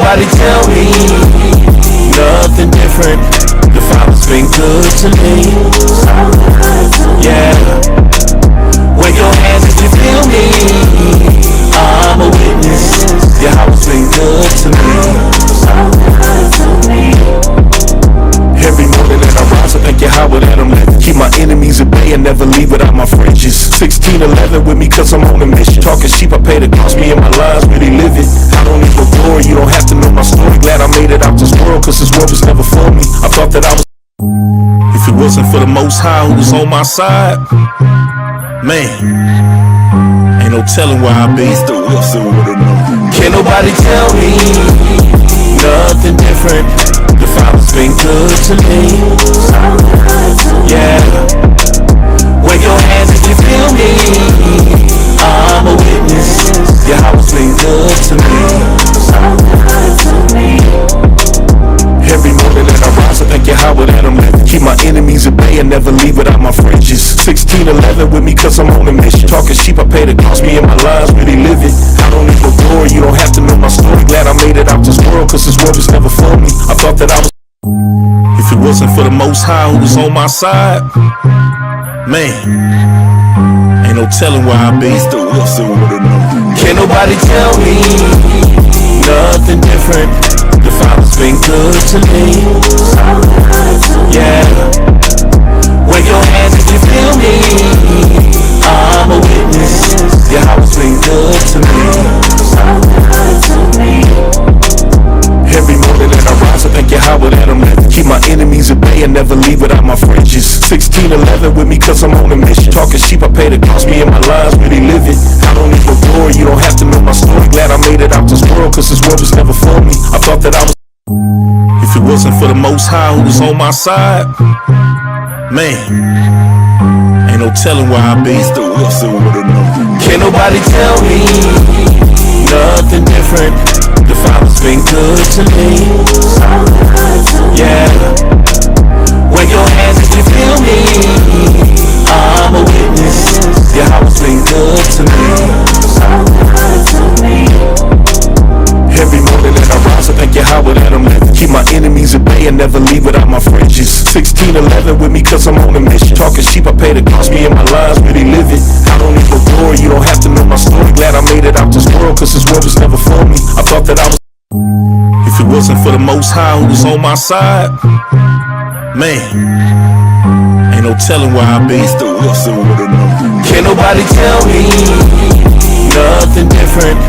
nobody tell me nothing different. The Father's been good to me. Yeah. Wave your hands if you feel me. I'm a witness. Yeah, how it's been good to me. Every morning that I rise, I thank Yahweh that I'm living. Keep my enemies at bay and never leave without my fringes. 1611 with me cause I'm on a mission. Talking sheep, I pay the cost, me and my lives really live it. I don't need no glory, you don't have to know my story. Glad I made it out this world cause this world was never for me. I thought that I was. If it wasn't for the Most High who was on my side, man, ain't no telling where I'd be. Can't nobody tell me nothing different. The Father's been good to me. Yeah. Wave your hands if you feel me. I'm a witness. Yeah, how it's been good to me. Every morning that I rise, I thank Yahweh that I'm living. Keep my enemies at bay and never leave without my fringes. 1611 with me cause I'm on a mission. Talking sheep, I pay the cost, me and my lives really live it. I don't need no glory, you don't have to know my story. Glad I made it out this world cause this world was never for me. I thought that I was. If it wasn't for the Most High who was on my side, man, ain't no telling where I'd be. Can't nobody tell me nothing different. The Father's been good to me. Yeah. Wave your hands if you feel me. I'm a witness. Yeah, how it's been good to me. Every morning that I rise, I thank Yahweh that I'm living. Keep my enemies at bay and never leave without my fringes. 1611 with me cause I'm on a mission. Talking sheep, I pay the cost, me and my lives really live it. I don't need no glory, you don't have to know my story. Glad I made it out this world cause this world was never for me. I thought that I was. If it wasn't for the Most High who was on my side, man, ain't no telling where I'd be. Can't nobody tell me nothing different. The Father's been good to me. Yeah. Wave your hands if you feel me. I'm a witness. Yeah, how it's been good to me. Every morning that I rise, I thank Yahweh that I'm living. Keep my enemies at bay and never leave without my fringes. 1611 with me cause I'm on a mission. Talking sheep, I pay the cost, me and my lives really live it. I don't need no glory, you don't have to know my story. Glad I made it out this world cause this world was never for me. I thought that I was. If it wasn't for the Most High who was on my side, man, ain't no telling where I'd be. Can't nobody tell me nothing different.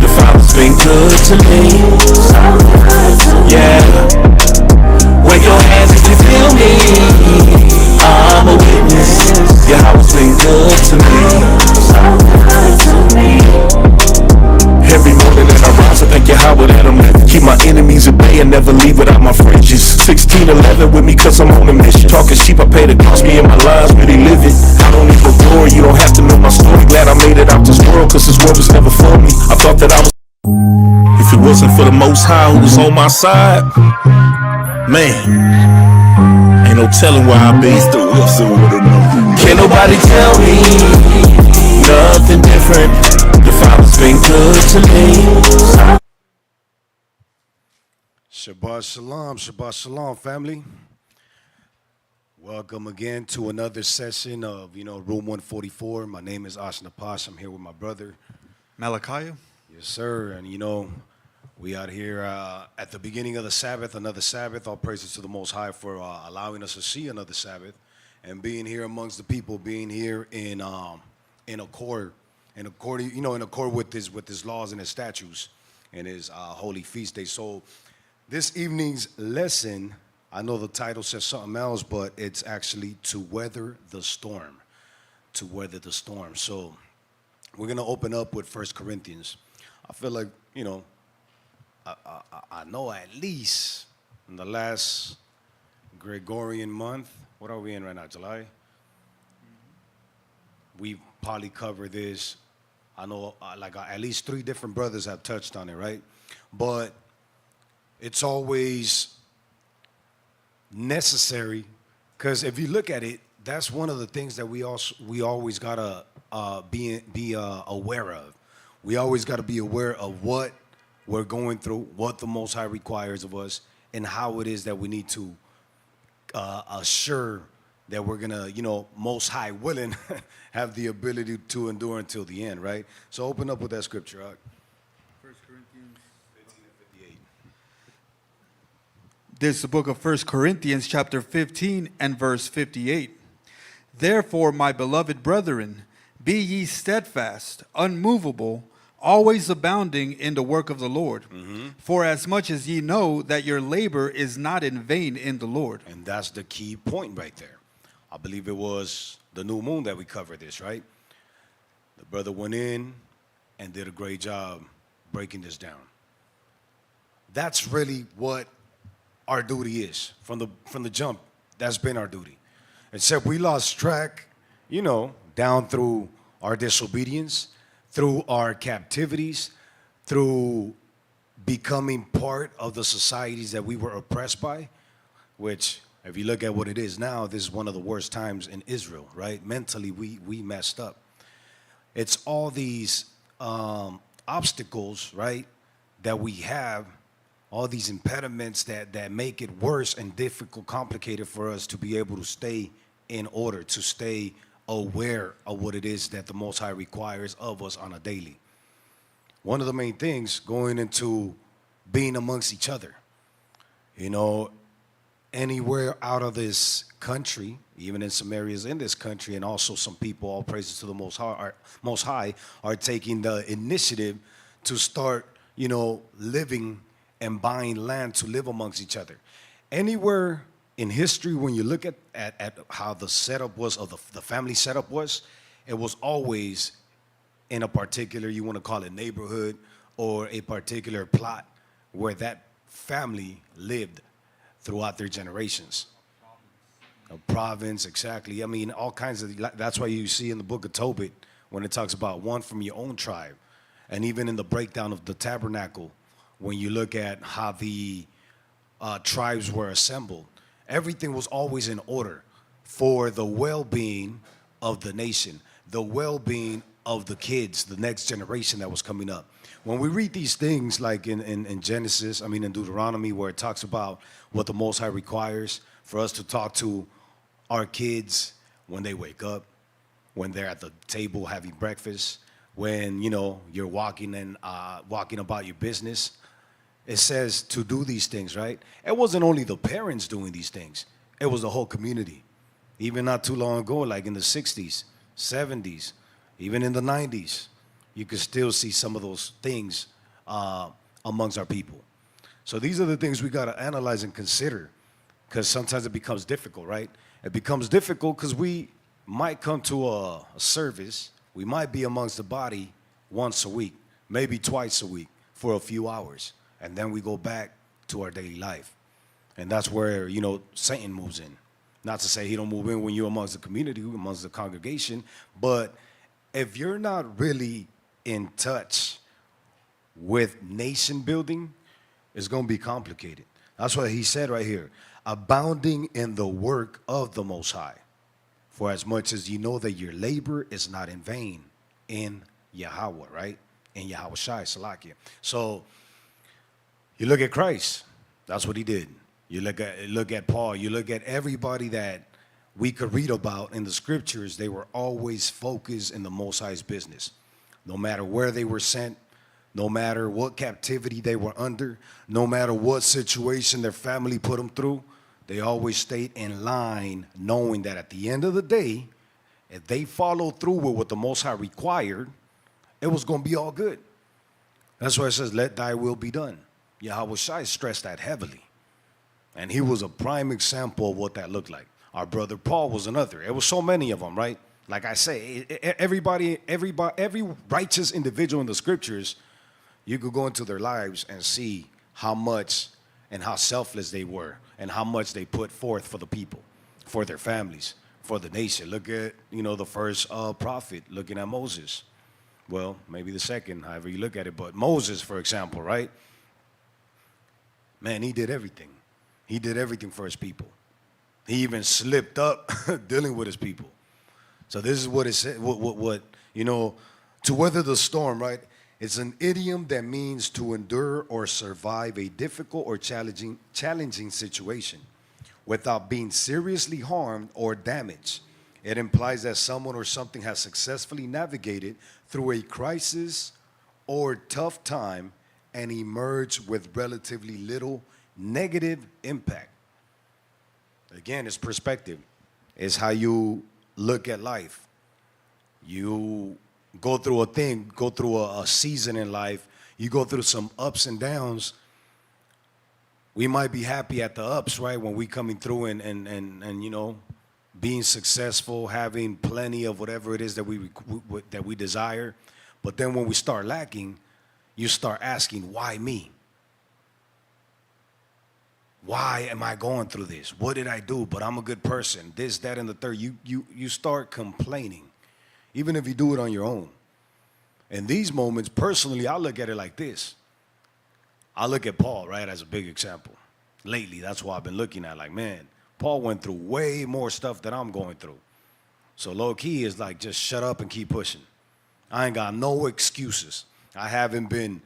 The Father's been good to me. Yeah. Wave your hands if you feel me. I'm a witness. Yeah, how it's been good to me. Every morning that I rise, I thank Yahweh that I'm living. Keep my enemies at bay and never leave without my fringes. 1611 with me cause I'm on a mission. Talking sheep, I pay the cost, me and my lives really live it. I don't need no glory, you don't have to know my story. Glad I made it out this world cause this world was never for me. I thought that I was. If it wasn't for the Most High who was on my side, man, ain't no telling where I'd be. Can't nobody tell me nothing different. The Father's been good to me. Shabbat shalom, family. Welcome again to another session of, Room 144. My name is Ashna Pash. I'm here with my brother. Malachi? Yes, sir. And, we out here at the beginning of the Sabbath, another Sabbath. All praises to the Most High for allowing us to see another Sabbath and being here amongst the people, being here in accord with his laws and his statutes and his holy feast day. So this evening's lesson, I know the title says something else, but it's actually to weather the storm. To weather the storm. So we're going to open up with 1 Corinthians. I feel like, I know at least in the last Gregorian month, what are we in right now, July? We've probably covered this. I know at least 3 different brothers have touched on it, right? But it's always necessary because if you look at it, that's one of the things that we always gotta be aware of. We always gotta be aware of what we're going through, what the Most High requires of us, and how it is that we need to assure that we're gonna, Most High willing, have the ability to endure until the end, right? So open up with that scripture, Ak. 1 Corinthians. 15 and 58. This is the book of 1 Corinthians chapter 15 and verse 58. Therefore, my beloved brethren, be ye steadfast, unmovable, always abounding in the work of the Lord. For as much as ye know that your labor is not in vain in the Lord. And that's the key point right there. I believe it was the new moon that we covered this, right? The brother went in and did a great job breaking this down. That's really what our duty is from the jump. That's been our duty. Except we lost track, down through our disobedience, through our captivities, through becoming part of the societies that we were oppressed by, which, if you look at what it is now, this is one of the worst times in Israel, right? Mentally, we messed up. It's all these obstacles, right, that we have, all these impediments that make it worse and difficult, complicated for us to be able to stay in order, to stay aware of what it is that the Most High requires of us on a daily. One of the main things going into being amongst each other, anywhere out of this country, even in some areas in this country, and also some people, all praises to the Most High, are taking the initiative to start, living and buying land to live amongst each other. Anywhere in history, when you look at how the setup was, of the family setup was, it was always in a particular, you want to call it neighborhood, or a particular plot where that family lived throughout their generations. A province, exactly. I mean, all kinds of, that's why you see in the book of Tobit, when it talks about one from your own tribe, and even in the breakdown of the tabernacle, when you look at how the tribes were assembled, everything was always in order for the well-being of the nation, the well-being of the kids, the next generation that was coming up. When we read these things, like in Genesis, in Deuteronomy, where it talks about what the Most High requires for us to talk to our kids when they wake up, when they're at the table having breakfast, when, you're walking about your business, it says to do these things, right? It wasn't only the parents doing these things. It was the whole community. Even not too long ago, like in the 60s, 70s, even in the 90s, you could still see some of those things amongst our people. So these are the things we got to analyze and consider, because sometimes it becomes difficult, right? It becomes difficult because we might come to a service, we might be amongst the body once a week, maybe twice a week for a few hours, and then we go back to our daily life. And that's where, Satan moves in. Not to say he don't move in when you're amongst the community, amongst the congregation, but if you're not really in touch with nation building, it's going to be complicated. That's what he said right here, abounding in the work of the Most High, for as much as you know that your labor is not in vain in Yahweh, right? In Yahweh Shai, Salakia. So you look at Christ, that's what he did. You look at Paul, you look at everybody that we could read about in the scriptures, they were always focused in the Most High's business. No matter where they were sent, no matter what captivity they were under, no matter what situation their family put them through, they always stayed in line, knowing that at the end of the day, if they followed through with what the Most High required, it was going to be all good. That's why it says, let thy will be done. Yahweh Shai stressed that heavily. And he was a prime example of what that looked like. Our brother Paul was another. It was so many of them, right? Like I say, every righteous individual in the scriptures, you could go into their lives and see how much and how selfless they were and how much they put forth for the people, for their families, for the nation. Look at, the first prophet, looking at Moses. Well, maybe the second, however you look at it. But Moses, for example, right? Man, he did everything. He did everything for his people. He even slipped up dealing with his people. So this is what it said, what to weather the storm, right? It's an idiom that means to endure or survive a difficult or challenging situation without being seriously harmed or damaged. It implies that someone or something has successfully navigated through a crisis or tough time and emerged with relatively little negative impact. Again, it's perspective. It's how you look at life. You go through a thing, go through a season in life, you go through some ups and downs. We might be happy at the ups, right? When we coming through and you know, being successful, having plenty of whatever it is that we desire. But then when we start lacking, you start asking, why me? Why am I going through this? What did I do? But I'm a good person. This, that, and the third. You start complaining, even if you do it on your own. In these moments, personally, I look at it like this. I look at Paul, right, as a big example. Lately, that's why I've been looking at, like, man, Paul went through way more stuff than I'm going through. So low key is like, just shut up and keep pushing. I ain't got no excuses. I haven't been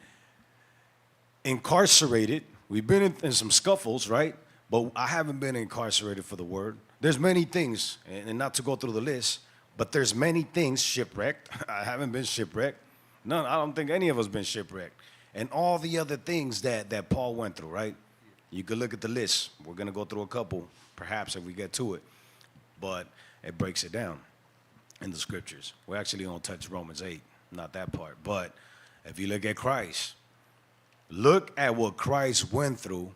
incarcerated. We've been in some scuffles, right? But I haven't been incarcerated for the word. There's many things, and not to go through the list, but there's many things shipwrecked. I haven't been shipwrecked. None. I don't think any of us been shipwrecked. And all the other things that Paul went through, right? You could look at the list. We're going to go through a couple, perhaps, if we get to it. But it breaks it down in the scriptures. We're actually going to touch Romans 8, not that part. But if you look at Christ, look at what Christ went through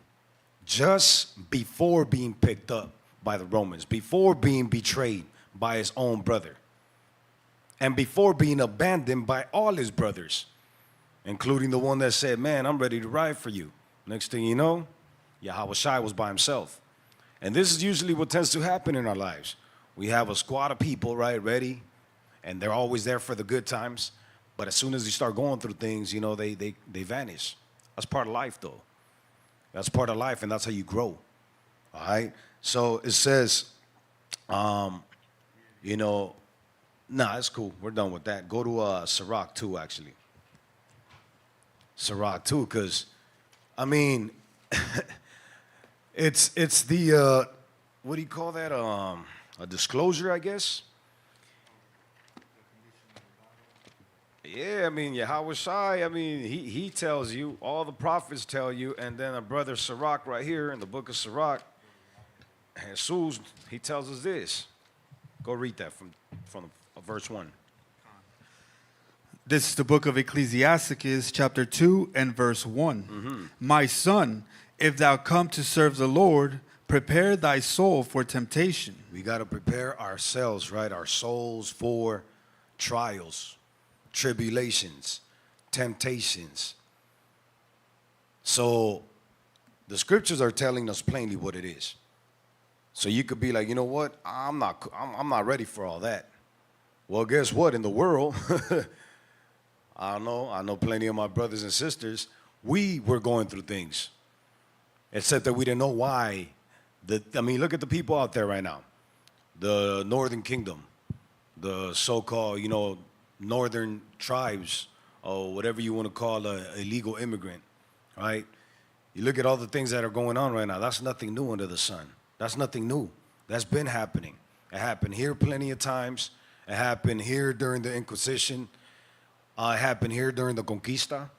just before being picked up by the Romans, before being betrayed by his own brother, and before being abandoned by all his brothers, including the one that said, man, I'm ready to ride for you. Next thing you know, Yahushua was by himself. And this is usually what tends to happen in our lives. We have a squad of people, right, ready, and they're always there for the good times. But as soon as you start going through things, you know, they vanish. That's part of life, though. That's part of life, and that's how you grow. All right? So it says, you know, nah, that's cool. We're done with that. Go to Sirach 2, actually. Sirach 2, because, I mean, it's the, what do you call that? A disclosure, I guess? Yeah, I mean, Yahushua, I mean, he tells you, all the prophets tell you, and then a brother Sirach right here in the book of Sirach, Jesus, he tells us this. Go read that from verse 1. This is the book of Ecclesiasticus, chapter 2 and verse 1. Mm-hmm. My son, if thou come to serve the Lord, prepare thy soul for temptation. We got to prepare ourselves, right, our souls for trials, tribulations, temptations. So the scriptures are telling us plainly what it is. So you could be like, you know what? I'm not ready for all that. Well, guess what? In the world, I know plenty of my brothers and sisters, we were going through things, except that we didn't know why. I mean, look at the people out there right now. The Northern Kingdom, the so-called, you know, northern tribes, or whatever you want to call an illegal immigrant, right? You look at all the things that are going on right now. That's nothing new under the sun. That's nothing new. That's been happening. It happened here plenty of times. It happened here during the Inquisition. It happened here during the Conquista.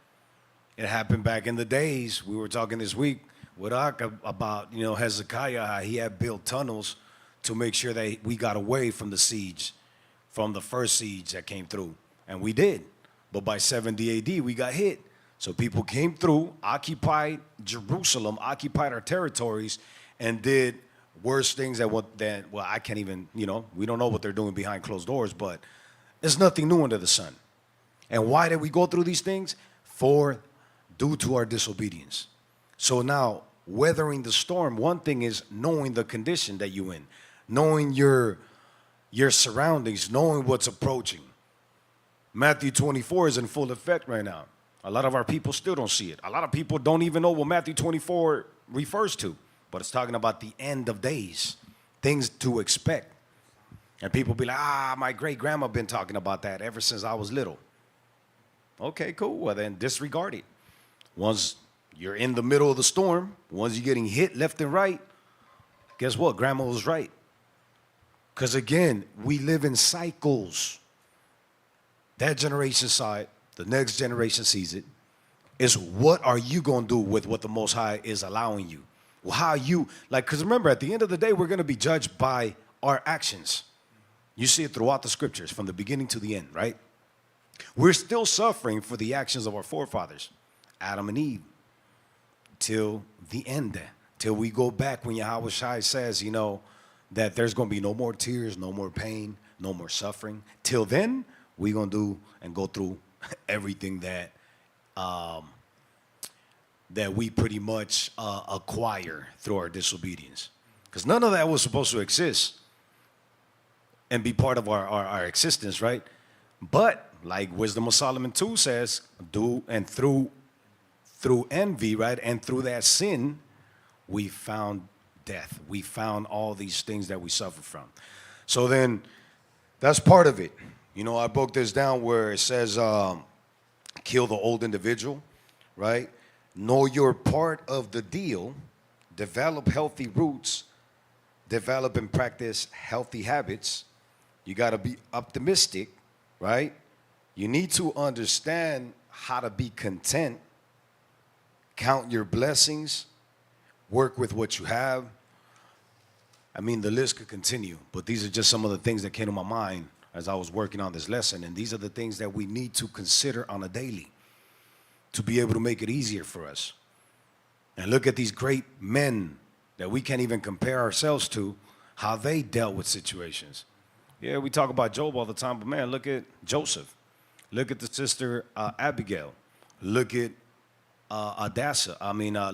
It happened back in the days. We were talking this week with Ak about, you know, Hezekiah, how he had built tunnels to make sure that we got away from the siege, from the first siege that came through. And we did. But by 70 AD, we got hit. So people came through, occupied Jerusalem, occupied our territories, and did worse things well, I can't even, you know, we don't know what they're doing behind closed doors, but there's nothing new under the sun. And why did we go through these things? Due to our disobedience. So now, weathering the storm, one thing is knowing the condition that you're in, knowing your surroundings, knowing what's approaching. Matthew 24 is in full effect right now. A lot of our people still don't see it. A lot of people don't even know what Matthew 24 refers to. But it's talking about the end of days, things to expect. And people be like, my great-grandma been talking about that ever since I was little. Okay, cool. Well, then disregard it. Once you're in the middle of the storm, once you're getting hit left and right, guess what? Grandma was right. Because again, we live in cycles. That generation saw it. The next generation sees it. It's what are you going to do with what the Most High is allowing you? Well, how you, like, because remember, at the end of the day, we're going to be judged by our actions. You see it throughout the scriptures from the beginning to the end, right? We're still suffering for the actions of our forefathers, Adam and Eve, till the end, till we go back when Yahweh Shai says, you know, that there's going to be no more tears, no more pain, no more suffering. Till then, we're going to do and go through everything that that we pretty much acquire through our disobedience. Because none of that was supposed to exist and be part of our existence, right? But like Wisdom of Solomon 2 says, do and through envy, right? And through that sin, we found death. We found all these things that we suffer from. So then that's part of it. You know, I broke this down where it says, kill the old individual, right? Know your part of the deal, develop healthy roots, develop and practice healthy habits. You got to be optimistic, right? You need to understand how to be content, count your blessings, work with what you have. I mean, the list could continue, but these are just some of the things that came to my mind as I was working on this lesson. And these are the things that we need to consider on a daily to be able to make it easier for us. And look at these great men that we can't even compare ourselves to, how they dealt with situations. Yeah, we talk about Job all the time, but man, look at Joseph. Look at the sister Abigail. Look at Adassa.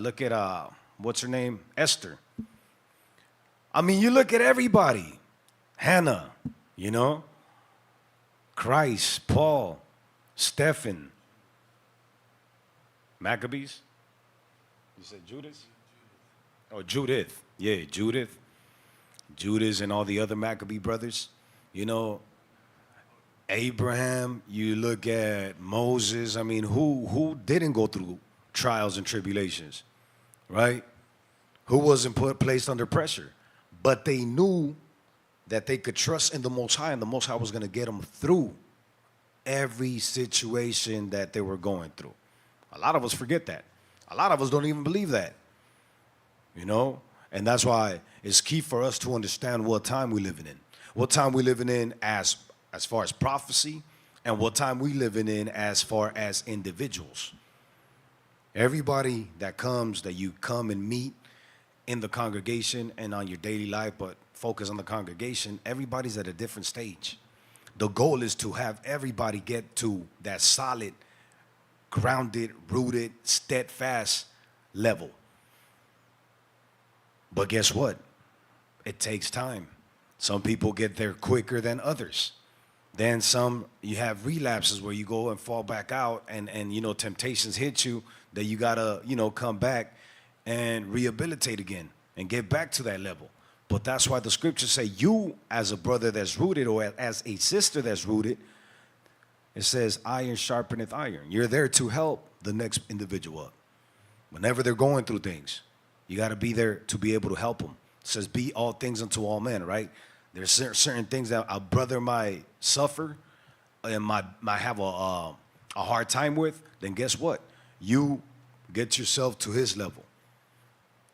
Look at, what's her name? Esther. I mean, you look at everybody. Hannah, you know? Christ, Paul, Stephen. Maccabees? You said Judas? Oh, Judith. Yeah, Judith. Judas and all the other Maccabee brothers. You know, Abraham, you look at Moses. I mean, who didn't go through trials and tribulations, right? Who wasn't placed under pressure? But they knew that they could trust in the Most High, and the Most High was going to get them through every situation that they were going through. A lot of us forget that. A lot of us don't even believe that, you know? And that's why it's key for us to understand what time we're living in. What time we're living in as far as prophecy, and what time we're living in as far as individuals. Everybody that comes, that you come and meet in the congregation and on your daily life, but focus on the congregation, everybody's at a different stage. The goal is to have everybody get to that solid, grounded, rooted, steadfast level. But guess what? It takes time. Some people get there quicker than others. Then some, you have relapses where you go and fall back out, and you know, temptations hit you that you gotta, you know, come back and rehabilitate again and get back to that level. But that's why the scriptures say you, as a brother that's rooted, or as a sister that's rooted, it says iron sharpeneth iron. You're there to help the next individual up. Whenever they're going through things, you got to be there to be able to help them. It says be all things unto all men, right? There's certain things that a brother might suffer and might have a hard time with. Then guess what? You get yourself to his level,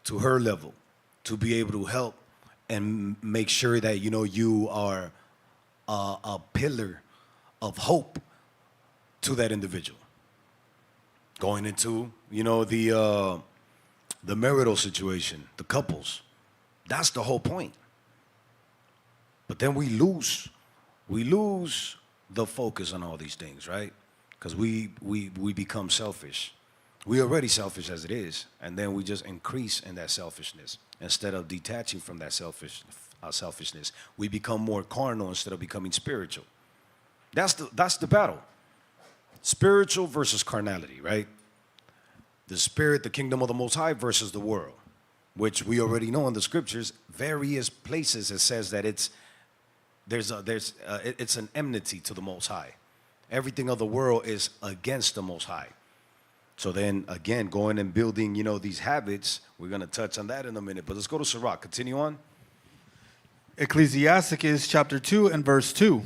to her level, to be able to help and make sure that, you know, you are a pillar of hope to that individual. Going into, you know, the marital situation, the couples. That's the whole point. But then we lose the focus on all these things, right? Because we become selfish. We're already selfish as it is, and then we just increase in that selfishness instead of detaching from that selfishness. We become more carnal instead of becoming spiritual. That's the battle. Spiritual versus carnality, right? The spirit, the kingdom of the Most High versus the world, which we already know in the scriptures. Various places it says that it's an enmity to the Most High, Everything of the world is against the Most High. So then, again, going and building, these habits, we're going to touch on that in a minute. But let's go to Sirach. Continue on. Ecclesiasticus chapter 2 and verse 2.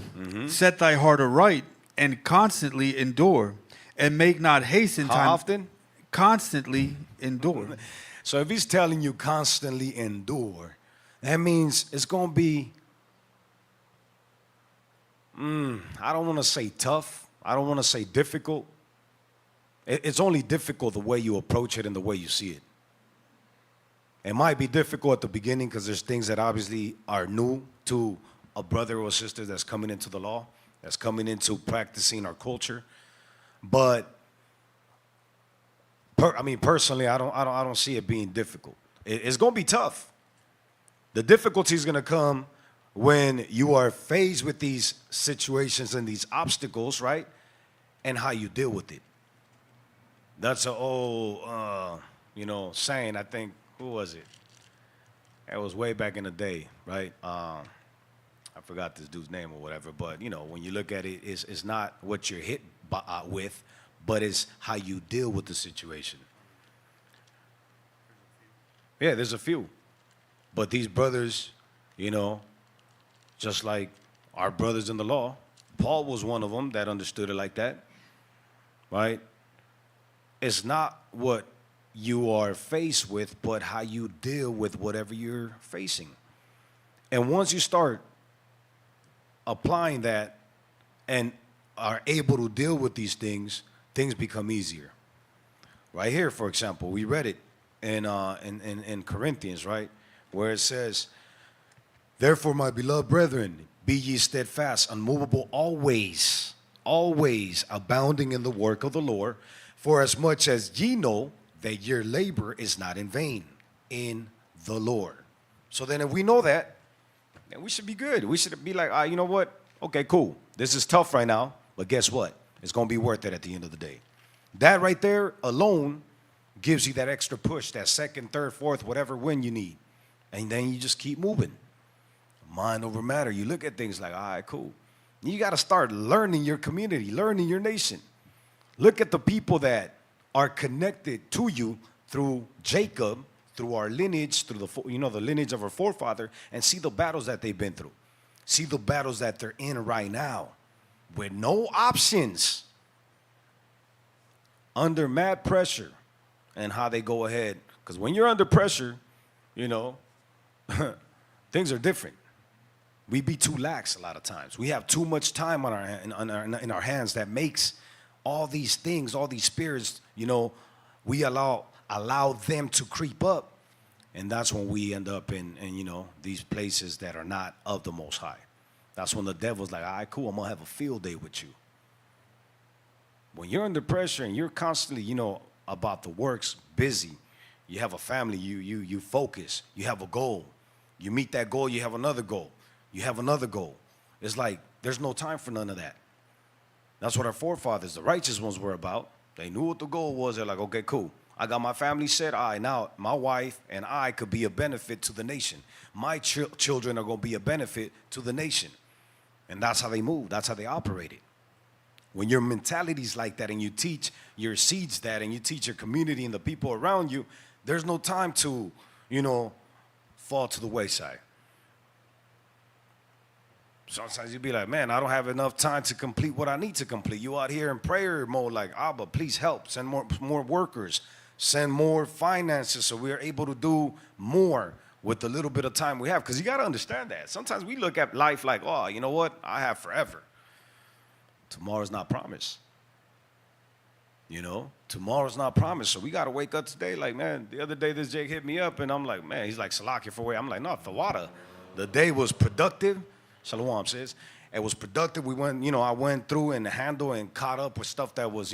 Set thy heart aright and constantly endure, and make not haste in time. How often? Constantly endure. So if he's telling you constantly endure, that means it's going to be, I don't want to say tough. I don't want to say difficult. It's only difficult the way you approach it and the way you see it. It might be difficult at the beginning because there's things that obviously are new to a brother or a sister that's coming into the law, that's coming into practicing our culture. But personally, I don't see it being difficult. It's going to be tough. The difficulty is going to come when you are faced with these situations and these obstacles, right? And how you deal with it. That's an old, saying. I think, who was it? It was way back in the day, right? I forgot this dude's name or whatever. But, when you look at it, it's not what you're hit with, but it's how you deal with the situation. Yeah, there's a few. But these brothers, just like our brothers in the law, Paul was one of them that understood it like that, right? It's not what you are faced with, but how you deal with whatever you're facing. And once you start applying that and are able to deal with these things, things become easier. Right here, for example, we read it in Corinthians, right? Where it says, therefore, my beloved brethren, be ye steadfast, unmovable, always abounding in the work of the Lord, for as much as ye know that your labor is not in vain in the Lord. So then if we know that, then we should be good. We should be like, you know what? Okay, cool. This is tough right now, but guess what? It's going to be worth it at the end of the day. That right there alone gives you that extra push, that second, third, fourth, whatever win you need. And then you just keep moving. Mind over matter. You look at things like, all right, cool. You got to start learning your community, learning your nation. Look at the people that are connected to you through Jacob, through our lineage, through the lineage of our forefather, and see the battles that they've been through. See the battles that they're in right now with no options, under mad pressure, and how they go ahead. Because when you're under pressure, things are different. We be too lax a lot of times. We have too much time in our hands that makes all these things, all these spirits, we allow them to creep up. And that's when we end up in these places that are not of the Most High. That's when the devil's like, all right, cool, I'm going to have a field day with you. When you're under pressure and you're constantly, about the works, busy, you have a family, you focus, you have a goal. You meet that goal, you have another goal. You have another goal. It's like there's no time for none of that. That's what our forefathers, the righteous ones, were about. They knew what the goal was. They're like, okay, cool. I got my family set. All right, now my wife and I could be a benefit to the nation. My children are going to be a benefit to the nation. And that's how they move. That's how they operated. When your mentality's like that and you teach your seeds that and you teach your community and the people around you, there's no time to, fall to the wayside. Sometimes you'd be like, man, I don't have enough time to complete what I need to complete. You out here in prayer mode like, Abba, please help. Send more workers. Send more finances so we're able to do more with the little bit of time we have. Because you got to understand that. Sometimes we look at life like, oh, you know what? I have forever. Tomorrow's not promised. Tomorrow's not promised. So we got to wake up today like, man, the other day this Jake hit me up and I'm like, man, he's like, Salakia for way. I'm like, no, Thawada. The day was productive. Shalom says. It was productive. We went, I went through and handled and caught up with stuff that was,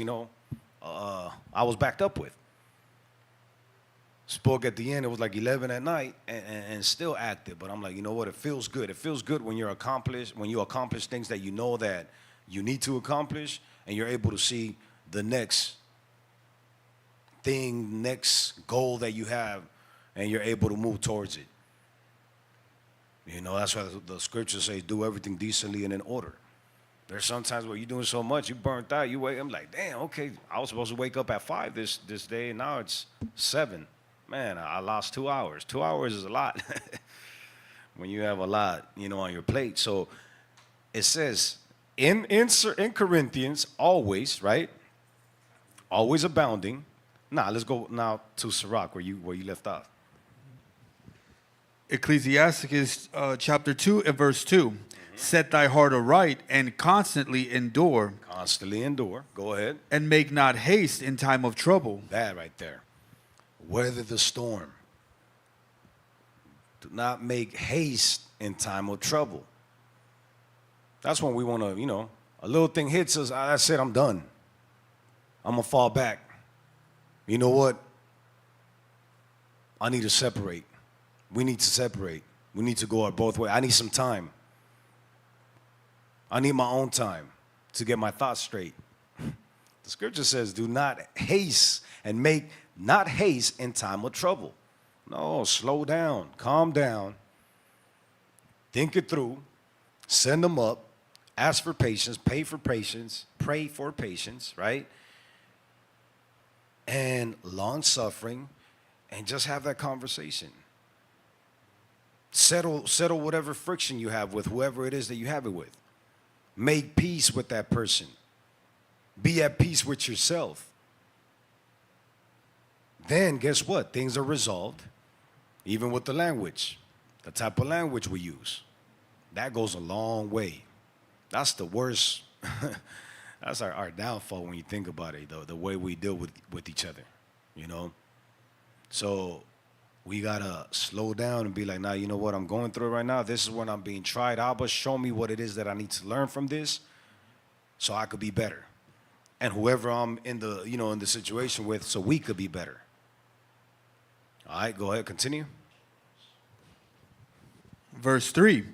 I was backed up with. Spoke at the end. It was like 11 at night and still active. But I'm like, you know what? It feels good. It feels good when you accomplish things that you know that you need to accomplish and you're able to see the next thing, next goal that you have and you're able to move towards it. That's why the scripture says, do everything decently and in order. There's sometimes where you're doing so much, you burnt out. You wake, I'm like, damn, okay, I was supposed to wake up at 5 this day, and now it's 7. Man, I lost 2 hours. 2 hours is a lot when you have a lot, on your plate. So it says in Corinthians, always, right? Always abounding. Now let's go now to Sirach, where you left off. Ecclesiasticus chapter 2 and verse 2. Set thy heart aright and constantly endure. Constantly endure. Go ahead. And make not haste in time of trouble. That right there. Weather the storm. Do not make haste in time of trouble. That's when we want to, a little thing hits us. That's it, I'm done. I'm going to fall back. You know what? I need to separate. We need to separate. We need to go our both ways. I need some time. I need my own time to get my thoughts straight. The scripture says, do not haste and make not haste in time of trouble. No, slow down, calm down, think it through, send them up, ask for patience, pray for patience, right? And long suffering, and just have that conversation. Settle whatever friction you have with whoever it is that you have it with. Make peace with that person. Be at peace with yourself. Then guess what? Things are resolved, even with the language, the type of language we use. That goes a long way. That's the worst. That's our downfall when you think about it, the way we deal with each other, So we got to slow down and be like, nah, you know what? I'm going through it right now. This is when I'm being tried. Abba, show me what it is that I need to learn from this so I could be better. And whoever I'm in the situation with, so we could be better. All right, go ahead, continue. Verse 3.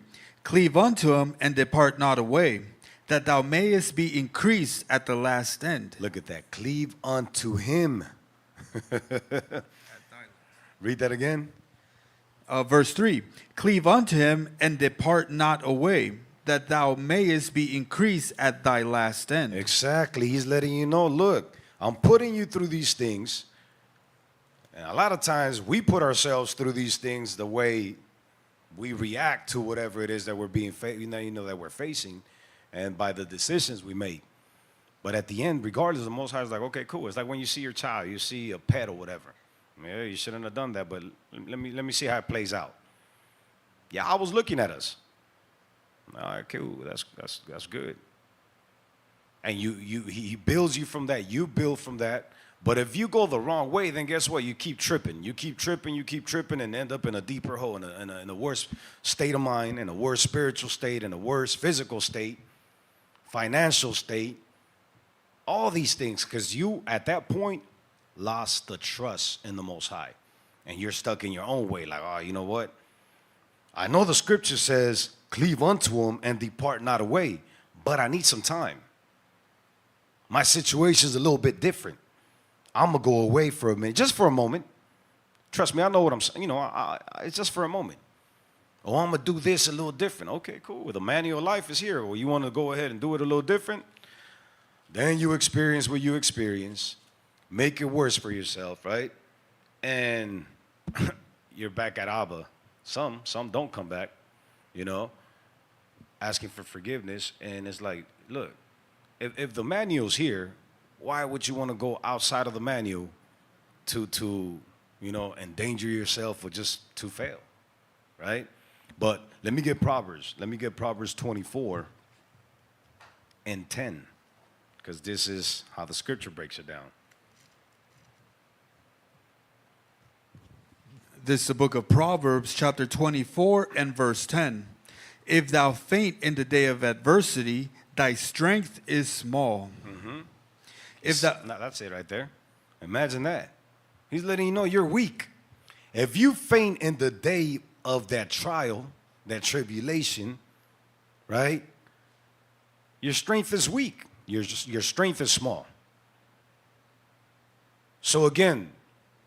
Cleave unto him and depart not away, that thou mayest be increased at the last end. Look at that. Cleave unto him. Read that again. Verse 3. Cleave unto him and depart not away, that thou mayest be increased at thy last end. Exactly. He's letting you know, look, I'm putting you through these things. And a lot of times we put ourselves through these things the way we react to whatever it is that we're being that we're facing, and by the decisions we make. But at the end, regardless, the Most High is like, okay, cool. It's like when you see your child, you see a pet or whatever. Yeah, you shouldn't have done that, but let me see how it plays out. Yeah, I was looking at us. All right, cool. That's good. And he builds you from that. You build from that. But if you go the wrong way, then guess what? You keep tripping. You keep tripping, and end up in a deeper hole, in a worse state of mind, in a worse spiritual state, in a worse physical state, financial state, all these things, because you, at that point, lost the trust in the Most High. And you're stuck in your own way, like, oh, you know what? I know the scripture says, cleave unto him and depart not away, but I need some time. My situation's a little bit different. I'm going to go away for a minute, just for a moment. Trust me, I know what I'm saying. It's just for a moment. Oh, I'm going to do this a little different. Okay, cool. The manual of life is here. Well, you want to go ahead and do it a little different? Then you experience what you experience. Make it worse for yourself, right? And you're back at Abba. Some don't come back, asking for forgiveness. And it's like, look, if the manual's here, why would you want to go outside of the manual to endanger yourself or just to fail, right? But let me get Proverbs. Let me get Proverbs 24 and 10, because this is how the scripture breaks it down. This is the book of Proverbs, chapter 24 and verse 10. If thou faint in the day of adversity, thy strength is small. Mm-hmm. That's it right there. Imagine that. He's letting you know you're weak. If you faint in the day of that trial, that tribulation, right? Your strength is weak. Your strength is small. So again,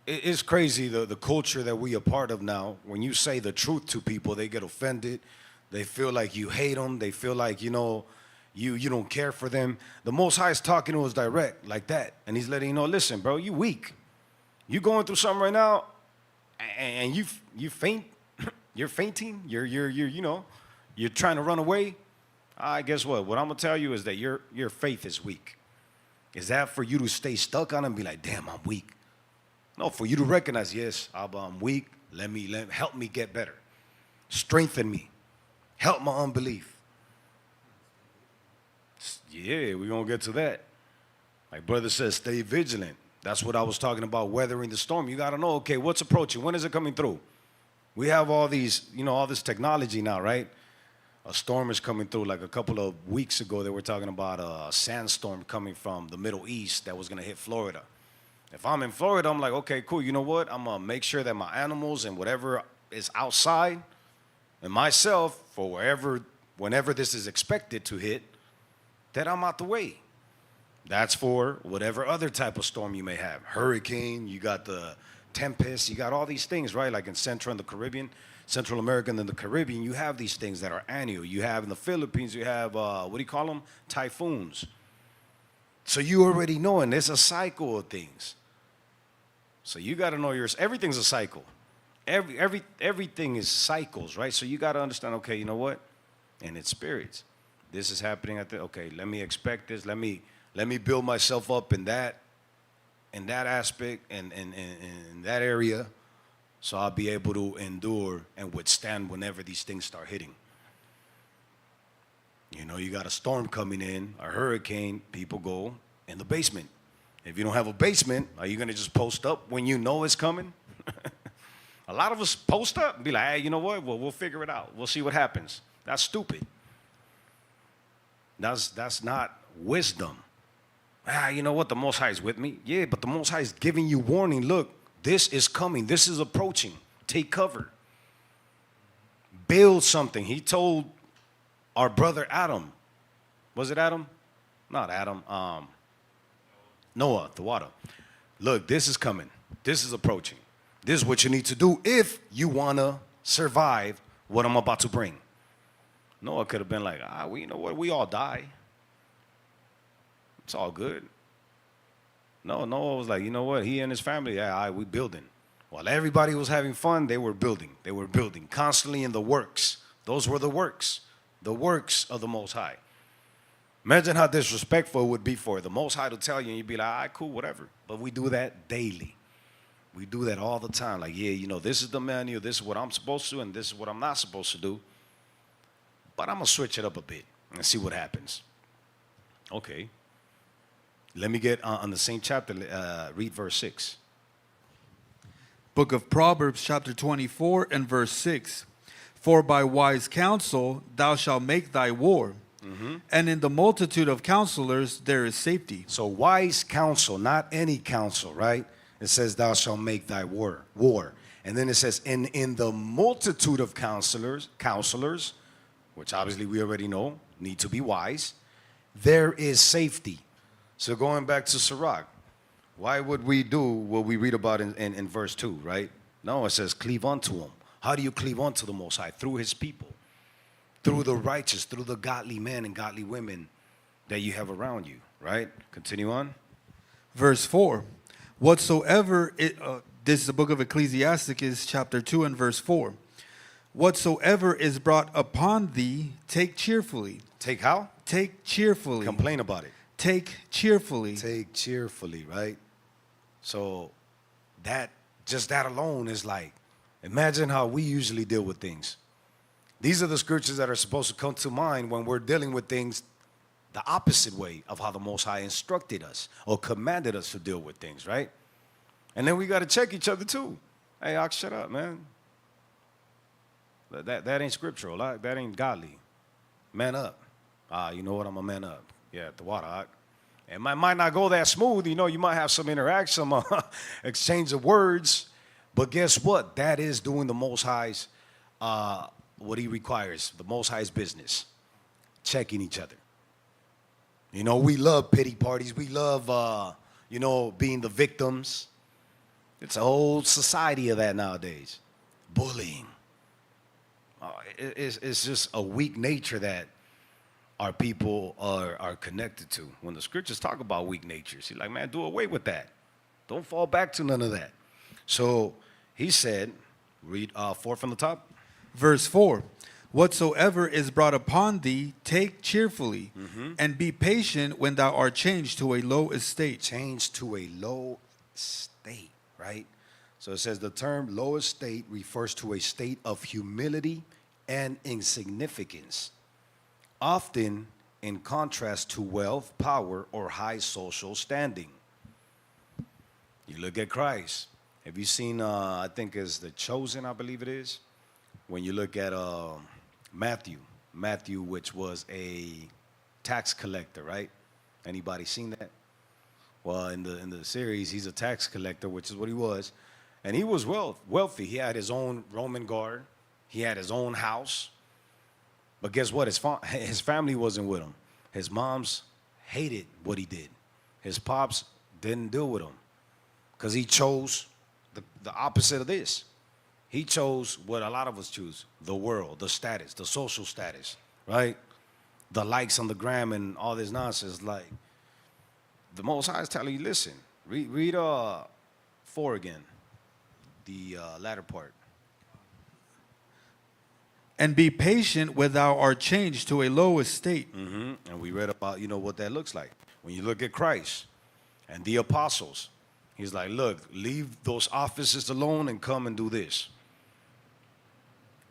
it's crazy the culture that we are part of now. When you say the truth to people, they get offended. They feel like you hate them. They feel like, You don't care for them. The Most High is talking to us direct like that. And he's letting you know, listen, bro, you weak. You going through something right now, and you faint. You're fainting. You're trying to run away. Guess what? What I'm going to tell you is that your faith is weak. Is that for you to stay stuck on it and be like, damn, I'm weak? No, for you to recognize, yes, Abba, I'm weak. Help me get better. Strengthen me. Help my unbelief. Yeah, we're going to get to that. Like brother says, stay vigilant. That's what I was talking about, weathering the storm. You got to know, okay, what's approaching? When is it coming through? We have all these, all this technology now, right? A storm is coming through. Like a couple of weeks ago, they were talking about a sandstorm coming from the Middle East that was going to hit Florida. If I'm in Florida, I'm like, okay, cool. You know what? I'm going to make sure that my animals and whatever is outside and myself, whenever this is expected to hit, that I'm out the way. That's for whatever other type of storm you may have. Hurricane, you got the tempest, you got all these things, right? Like in Central America and then the Caribbean, you have these things that are annual. You have in the Philippines, you have, what do you call them? Typhoons. So you already know, and there's a cycle of things. So you got to know everything's a cycle. Everything is cycles, right? So you got to understand, okay, you know what? And it's spirits. This is happening okay, let me expect this. Let me build myself up in that aspect and in that area, so I'll be able to endure and withstand whenever these things start hitting. You got a storm coming in, a hurricane, people go in the basement. If you don't have a basement, are you going to just post up when you know it's coming? A lot of us post up and be like, hey, you know what? Well, we'll figure it out. We'll see what happens. That's stupid. That's not wisdom. You know what? The Most High is with me. Yeah, but the Most High is giving you warning. Look, this is coming. This is approaching. Take cover. Build something. He told our brother Adam. Was it Adam? Not Adam. Noah, the water. Look, this is coming. This is approaching. This is what you need to do if you want to survive what I'm about to bring. Noah could have been like, you know what? We all die. It's all good. No, Noah was like, you know what? He and his family, we building. While everybody was having fun, they were building. They were building constantly in the works. Those were the works of the Most High. Imagine how disrespectful it would be for the Most High to tell you, and you'd be like, all right, cool, whatever. But we do that daily. We do that all the time. Like, yeah, this is the manual, this is what I'm supposed to, and this is what I'm not supposed to do. But I'm going to switch it up a bit and see what happens. Okay. Let me get on the same chapter, read verse 6. Book of Proverbs, chapter 24 and verse 6. For by wise counsel thou shalt make thy war, and in the multitude of counselors there is safety. So wise counsel, not any counsel, right? It says thou shalt make thy war. And then it says, and in the multitude of counselors, which obviously we already know, need to be wise, there is safety. So going back to Sirach, why would we do what we read about in verse 2, right? No, it says cleave unto him. How do you cleave unto the Most High? Through his people, through the righteous, through the godly men and godly women that you have around you, right? Continue on. Verse 4, whatsoever, this is the book of Ecclesiasticus, chapter 2 and verse 4. Whatsoever is brought upon thee, take cheerfully. Take how? Take cheerfully. Complain about it. Take cheerfully. Take cheerfully, right? So that alone is like, imagine how we usually deal with things. These are the scriptures that are supposed to come to mind when we're dealing with things the opposite way of how the Most High instructed us or commanded us to deal with things, right? And then we got to check each other too. Hey, Ox, shut up, man. That ain't scriptural. That ain't godly. Man up. You know what? I'm a man up. Yeah, at the water. It might not go that smooth. You might have some interaction, some exchange of words. But guess what? That is doing the Most High's, what he requires, the Most High's business. Checking each other. We love pity parties. We love, being the victims. It's a whole society of that nowadays. Bullying. It's just a weak nature that our people are connected to. When the scriptures talk about weak natures, he's like, man, do away with that. Don't fall back to none of that. So he said, read 4 from the top. Verse 4, whatsoever is brought upon thee, take cheerfully, and be patient when thou art changed to a low estate. Changed to a low state, right? So it says the term low estate refers to a state of humility and insignificance, often in contrast to wealth, power, or high social standing. You look at Christ. Have you seen, I think it's The Chosen, I believe it is? When you look at Matthew, which was a tax collector, right? Anybody seen that? Well, in the series, he's a tax collector, which is what he was. And he was wealthy. He had his own Roman guard. He had his own house. But guess what? His family wasn't with him. His moms hated what he did. His pops didn't deal with him because he chose the opposite of this. He chose what a lot of us choose: the world, the status, the social status, right? The likes on the gram and all this nonsense. Like, the Most High is telling you, listen, read 4 again, the latter part. And be patient when thou art changed to a low estate. And we read about, what that looks like. When you look at Christ and the apostles, he's like, look, leave those offices alone and come and do this.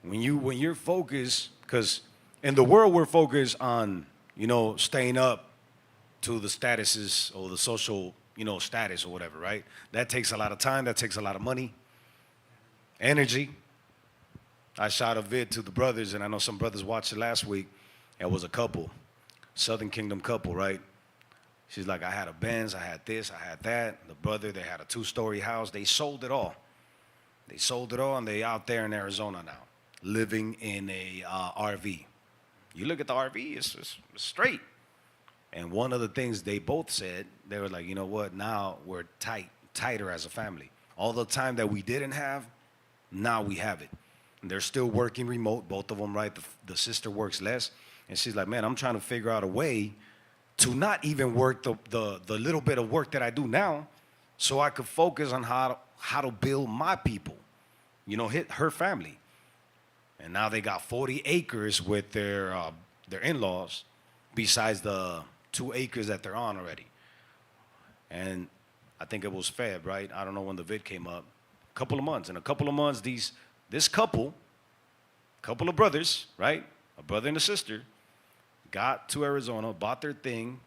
When you're focused, because in the world we're focused on, staying up to the statuses or the social, status or whatever, right? That takes a lot of time. That takes a lot of money, energy. I shot a vid to the brothers, and I know some brothers watched it last week. It was a couple, Southern Kingdom couple, right? She's like, I had a Benz, I had this, I had that. The brother, they had a 2-story house. They sold it all. They sold it all, and they out there in Arizona now, living in a RV. You look at the RV, it's straight. And one of the things they both said, they were like, you know what, now we're tighter as a family. All the time that we didn't have, now we have it. And they're still working remote, both of them, right? The sister works less. And she's like, man, I'm trying to figure out a way to not even work the little bit of work that I do now, so I could focus on how to build my people, hit her family. And now they got 40 acres with their in-laws, besides the 2 acres that they're on already. And I think it was Feb, right? I don't know when the vid came up. A couple of months. In a couple of months, this couple of brothers, right? A brother and a sister, got to Arizona, bought their thing,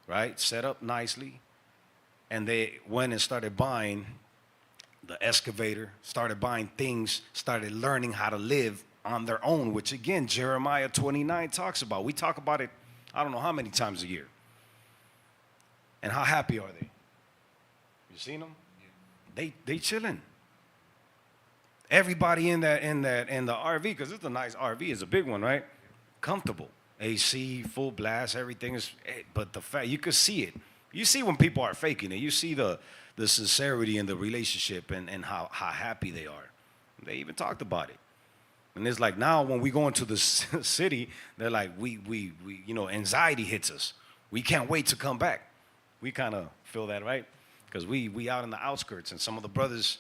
right? Set up nicely. And they went and started buying the excavator, started buying things, started learning how to live on their own, which again, Jeremiah 29 talks about. We talk about it, I don't know how many times a year. And how happy are they? You seen them? Yeah. They chilling. Everybody in the RV, because it's a nice RV, it's a big one, right? Comfortable. AC, full blast, everything is, but the fact, you could see it. You see when people are faking it. You see the sincerity in the relationship and how happy they are. They even talked about it. And it's like now when we go into the city, they're like, we anxiety hits us. We can't wait to come back. We kind of feel that, right? Because we out in the outskirts, and some of the brothers,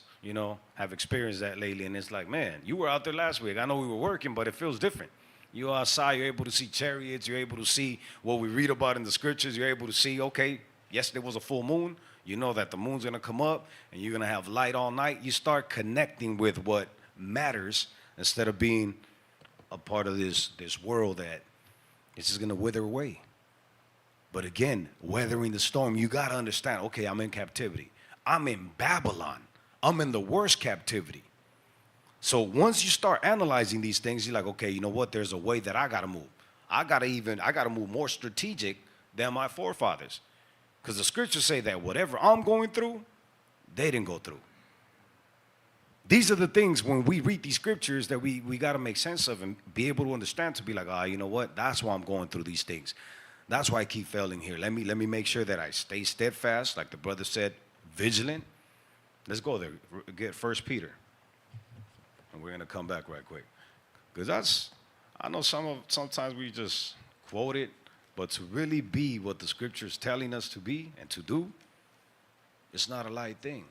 have experienced that lately. And it's like, man, you were out there last week. I know we were working, but it feels different. You're outside, you're able to see chariots, you're able to see what we read about in the scriptures, you're able to see, okay, yesterday was a full moon, you know that the moon's gonna come up, and you're gonna have light all night. You start connecting with what matters instead of being a part of this world that is just gonna wither away. But again, weathering the storm, you gotta understand, okay, I'm in captivity. I'm in Babylon. I'm in the worst captivity. So once you start analyzing these things, you're like, okay, you know what? There's a way that I got to move. I got to move more strategic than my forefathers. Because the scriptures say that whatever I'm going through, they didn't go through. These are the things when we read these scriptures that we got to make sense of and be able to understand, to be like, you know what? That's why I'm going through these things. That's why I keep failing here. Let me make sure that I stay steadfast, like the brother said, vigilant. Let's go there. Get 1 Peter. And we're going to come back right quick. Because I know sometimes we just quote it, but to really be what the scripture is telling us to be and to do, it's not a light thing.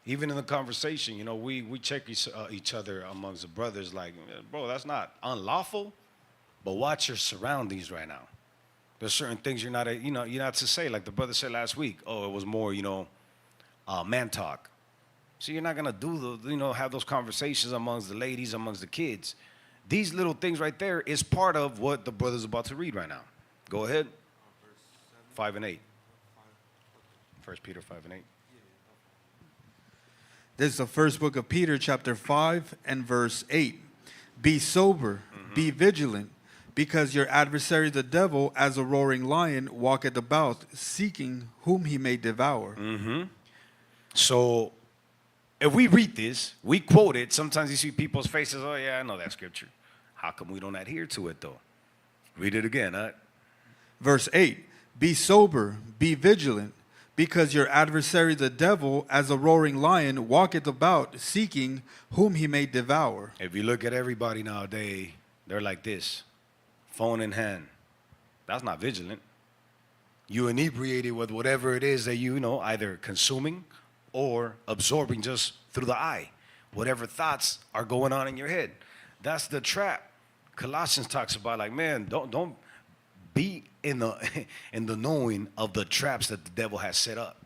Even in the conversation, we check each other amongst the brothers like, bro, that's not unlawful, but watch your surroundings right now. There's certain things you're not to say. Like the brother said last week, it was more, man talk. So you're not going to have those conversations amongst the ladies, amongst the kids. These little things right there is part of what the brother's about to read right now. Go ahead. 5 and 8. 1 Peter 5 and 8. This is the first book of Peter, chapter 5 and verse 8. Be sober, be vigilant, because your adversary the devil, as a roaring lion, walketh about, seeking whom he may devour. So if we read this, we quote it, sometimes you see people's faces, oh yeah, I know that scripture. How come we don't adhere to it though? Read it again, huh? Verse 8, be sober, be vigilant, because your adversary the devil, as a roaring lion, walketh about, seeking whom he may devour. If you look at everybody nowadays, they're like this, phone in hand. That's not vigilant. You inebriated with whatever it is that either consuming or absorbing just through the eye. Whatever thoughts are going on in your head. That's the trap. Colossians talks about like, man, don't be in the knowing of the traps that the devil has set up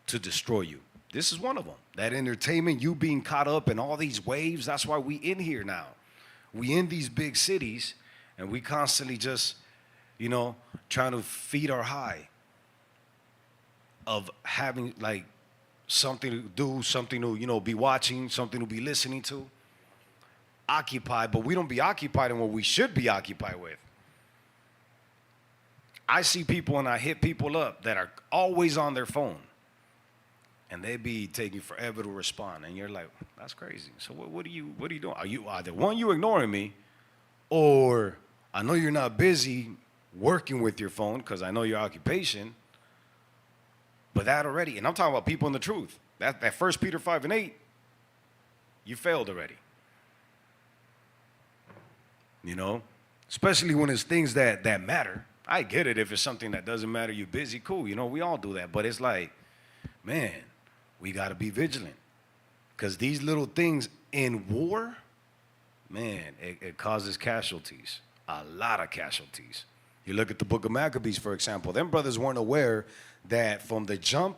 to destroy you. This is one of them. That entertainment, you being caught up in all these waves, that's why we in here now. We in these big cities, and we constantly just, trying to feed our high of having like something to do, something to, be watching, something to be listening to. Occupied, but we don't be occupied in what we should be occupied with. I see people and I hit people up that are always on their phone, and they be taking forever to respond, and you're like, that's crazy. So what are you doing? Are you either one, you ignoring me, or I know you're not busy working with your phone because I know your occupation, but that already, and I'm talking about people in the truth. That 1 Peter 5 and 8, you failed already. Especially when it's things that matter. I get it if it's something that doesn't matter, you're busy, cool, we all do that. But it's like, man, we got to be vigilant. Because these little things in war, man, it causes casualties, a lot of casualties. You look at the book of Maccabees, for example. Them brothers weren't aware that from the jump,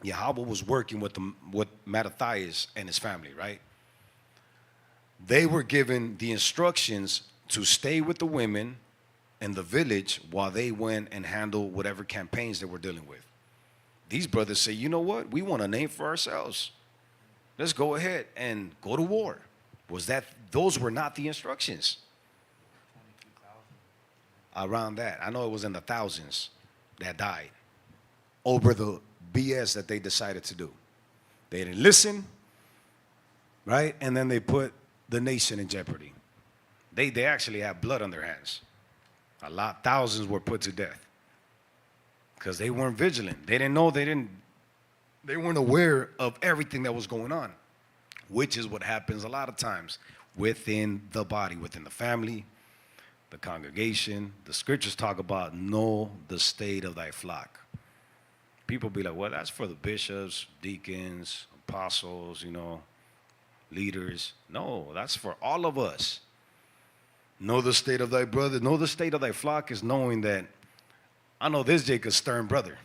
Yahweh was working with Mattathias and his family, right? They were given the instructions to stay with the women in the village while they went and handled whatever campaigns they were dealing with. These brothers say, you know what? We want a name for ourselves. Let's go ahead and go to war. Those were not the instructions? Around that. I know it was in the thousands that died over the BS that they decided to do. They didn't listen, right? And then they put the nation in jeopardy. They actually have blood on their hands. Thousands were put to death because they weren't vigilant. They didn't know, they weren't aware of everything that was going on, which is what happens a lot of times within the body, within the family, the congregation. The scriptures talk about know the state of thy flock. People be like, well, that's for the bishops, deacons, apostles, leaders. No, that's for all of us. Know the state of thy brother. Know the state of thy flock is knowing that I know this Jake's a stern brother.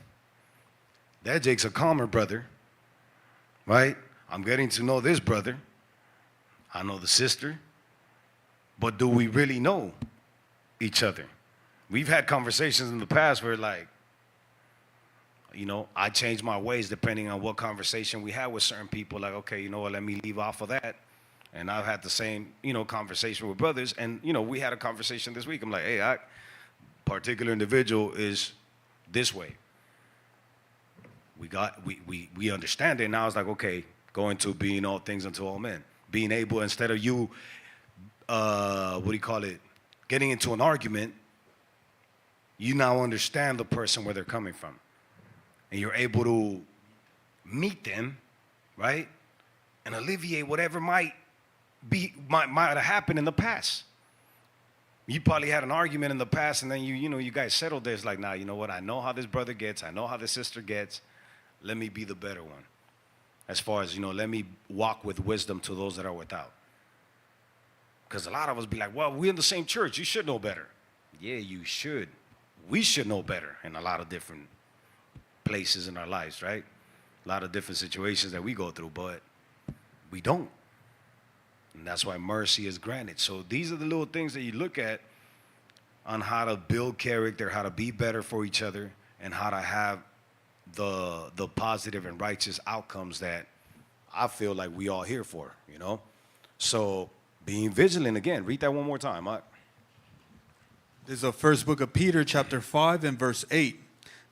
That Jake's a calmer brother, right? I'm getting to know this brother. I know the sister. But do we really know each other? We've had conversations in the past where like, I change my ways depending on what conversation we had with certain people. Like, okay, let me leave off of that. And I've had the same, conversation with brothers. And, we had a conversation this week. I'm like, hey, particular individual is this way. We understand it. Now it's like, okay, going to being all things unto all men. Being able, instead of you, getting into an argument, you now understand the person where they're coming from. And you're able to meet them, right? And alleviate whatever might have happened in the past. You probably had an argument in the past, and then you guys settled this. Like, nah, you know what? I know how this brother gets. I know how this sister gets. Let me be the better one. As far as, let me walk with wisdom to those that are without. Because a lot of us be like, well, we're in the same church. You should know better. Yeah, you should. We should know better in a lot of different places in our lives, right? A lot of different situations that we go through, but we don't. And that's why mercy is granted. So these are the little things that you look at on how to build character, how to be better for each other, and how to have the positive and righteous outcomes that I feel like we all here for, So being vigilant, again, read that one more time. This is the first book of Peter, chapter 5 and verse 8.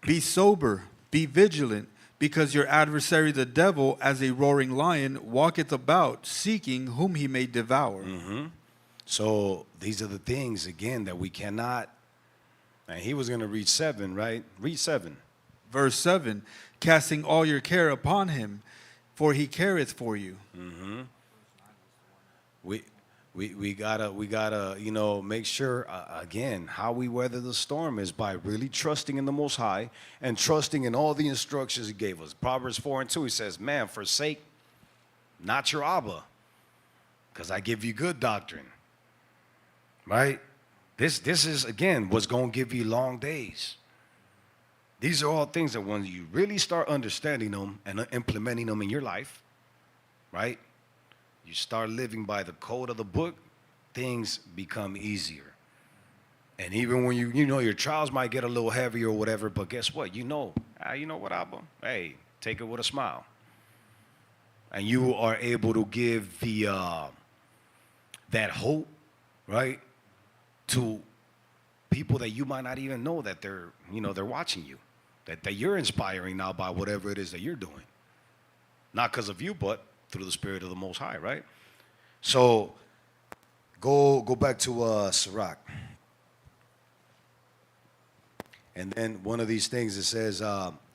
Be sober, be vigilant, because your adversary the devil, as a roaring lion, walketh about, seeking whom he may devour. Mm-hmm. So these are the things, again, that we cannot, and he was going to read 7, right? Read 7. Verse 7, casting all your care upon him, for he careth for you. Mm-hmm. We gotta make sure, again, how we weather the storm is by really trusting in the Most High and trusting in all the instructions he gave us. Proverbs 4:2, he says, man, forsake not your Abba, because I give you good doctrine. Right? This is, again, what's going to give you long days. These are all things that when you really start understanding them and implementing them in your life, right? You start living by the code of the book, things become easier. And even when your trials might get a little heavier or whatever, but guess what? You know what, Abba? Hey, take it with a smile. And you are able to give that hope, right, to people that you might not even know that they're watching you, that you're inspiring now by whatever it is that you're doing. Not because of you, but through the Spirit of the Most High, right? So go back to Sirach. And then one of these things, it says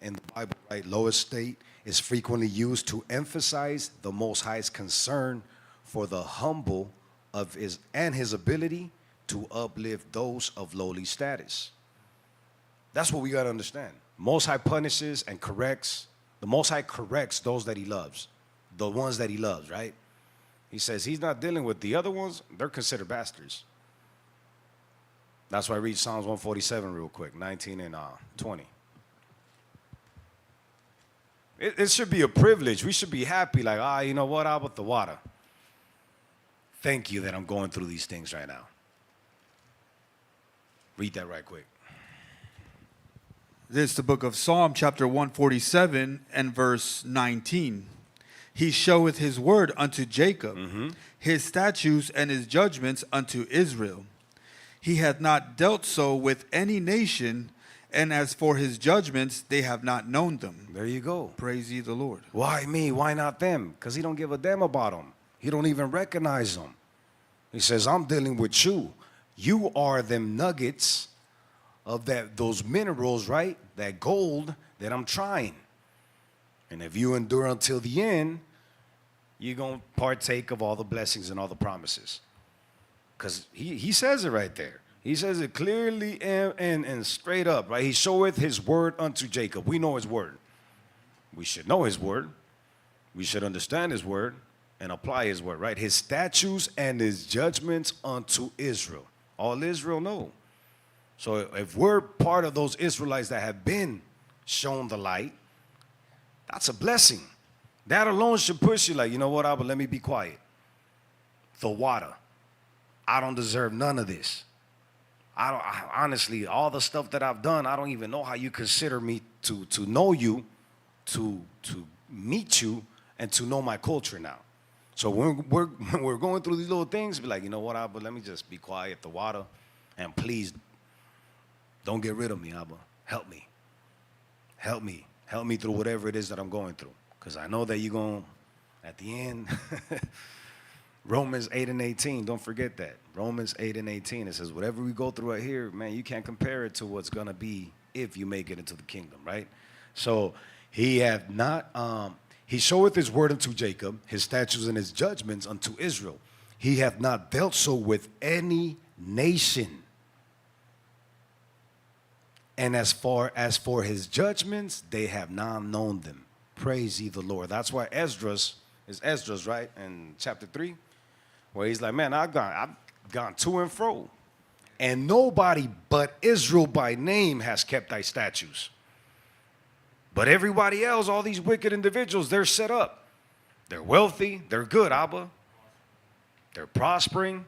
in the Bible, right, low estate is frequently used to emphasize the Most High's concern for the humble of his ability to uplift those of lowly status. That's what we got to understand. Most High punishes and corrects. The Most High corrects those that he loves. The ones that he loves, right? He says he's not dealing with the other ones. They're considered bastards. That's why I read Psalms 147 real quick, 19 and 20. It should be a privilege. We should be happy, like, you know what, out with the water. Thank you that I'm going through these things right now. Read that right quick. This is the book of Psalm, chapter 147 and verse 19. He showeth his word unto Jacob, his statutes and his judgments unto Israel. He hath not dealt so with any nation, and as for his judgments, they have not known them. There you go. Praise ye the Lord. Why me? Why not them? Because he don't give a damn about them. He don't even recognize them. He says, I'm dealing with you. You are them nuggets of those minerals, right? That gold that I'm trying. And if you endure until the end, you're going to partake of all the blessings and all the promises. Because he says it right there. He says it clearly and straight up, right? He showeth his word unto Jacob. We know his word. We should know his word. We should understand his word and apply his word, right? His statutes and his judgments unto Israel. All Israel know. So if we're part of those Israelites that have been shown the light, that's a blessing. That alone should push you like, you know what, Abba, let me be quiet. The water. I don't deserve none of this. Honestly, all the stuff that I've done, I don't even know how you consider me to know you, to meet you, and to know my culture now. So when we're going through these little things, be like, you know what, Abba, let me just be quiet, the water, and please don't get rid of me, Abba. Help me. Help me. Help me through whatever it is that I'm going through. Because I know that you're going, at the end, Romans 8 and 18, don't forget that. Romans 8 and 18, it says, whatever we go through right here, man, you can't compare it to what's going to be if you make it into the kingdom, right? So he hath not, he showeth his word unto Jacob, his statutes and his judgments unto Israel. He hath not dealt so with any nation. And as far as for his judgments, they have not known them. Praise ye the Lord. That's why Esdras, right? In chapter 3, where he's like, man, I've gone to and fro. And nobody but Israel by name has kept thy statutes. But everybody else, all these wicked individuals, they're set up. They're wealthy. They're good, Abba. They're prospering.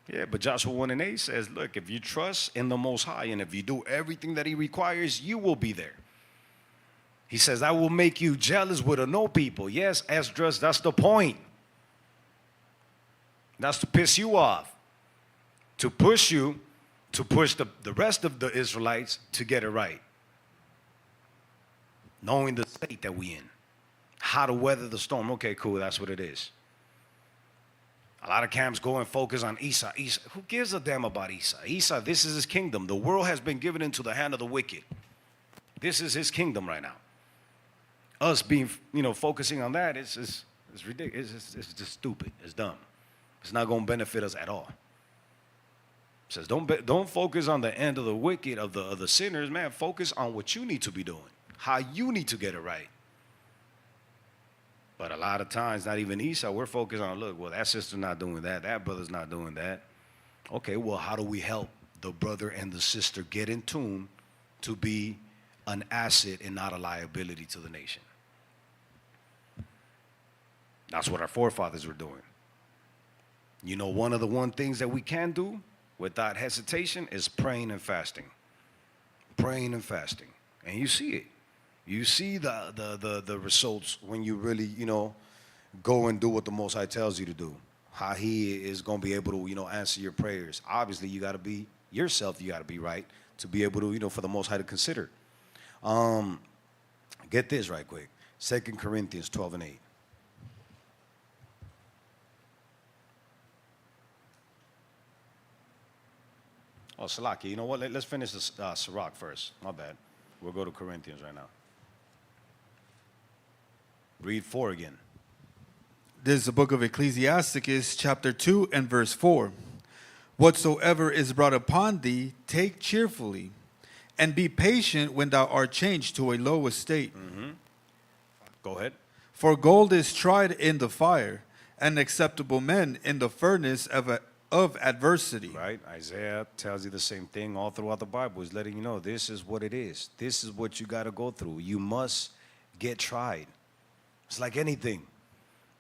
Yeah, but Joshua 1:8 says, look, if you trust in the Most High and if you do everything that he requires, you will be there. He says, I will make you jealous with a no people. Yes, Esdras, that's the point. That's to piss you off. To push you, to push the rest of the Israelites to get it right. Knowing the state that we in. How to weather the storm. Okay, cool, that's what it is. A lot of camps go and focus on Esau. Who gives a damn about Esau? Esau, this is his kingdom. The world has been given into the hand of the wicked. This is his kingdom right now. Us being, focusing on that is ridiculous. It's just stupid. It's dumb. It's not going to benefit us at all. It says don't focus on the end of the wicked, of the sinners, man. Focus on what you need to be doing, how you need to get it right. But a lot of times, not even Esau, we're focused on, look, well, that sister's not doing that. That brother's not doing that. Okay, well, how do we help the brother and the sister get in tune to be an asset and not a liability to the nation? That's what our forefathers were doing. One of the things that we can do without hesitation is praying and fasting. Praying and fasting. And you see it. You see the results when you really, go and do what the Most High tells you to do. How he is going to be able to, answer your prayers. Obviously, you got to be yourself. You got to be right to be able to, for the Most High to consider. Get this right quick. 2 Corinthians 12:8. Oh, Salaki, you know what? Let's finish this Sirach first. My bad. We'll go to Corinthians right now. Read 4 again. This is the book of Ecclesiasticus, chapter 2 and verse 4. Whatsoever is brought upon thee, take cheerfully, and be patient when thou art changed to a low estate. Mm-hmm. Go ahead. For gold is tried in the fire, and acceptable men in the furnace of adversity. Right. Isaiah tells you the same thing all throughout the Bible. He's letting you know this is what it is. This is what you got to go through. You must get tried. It's like anything.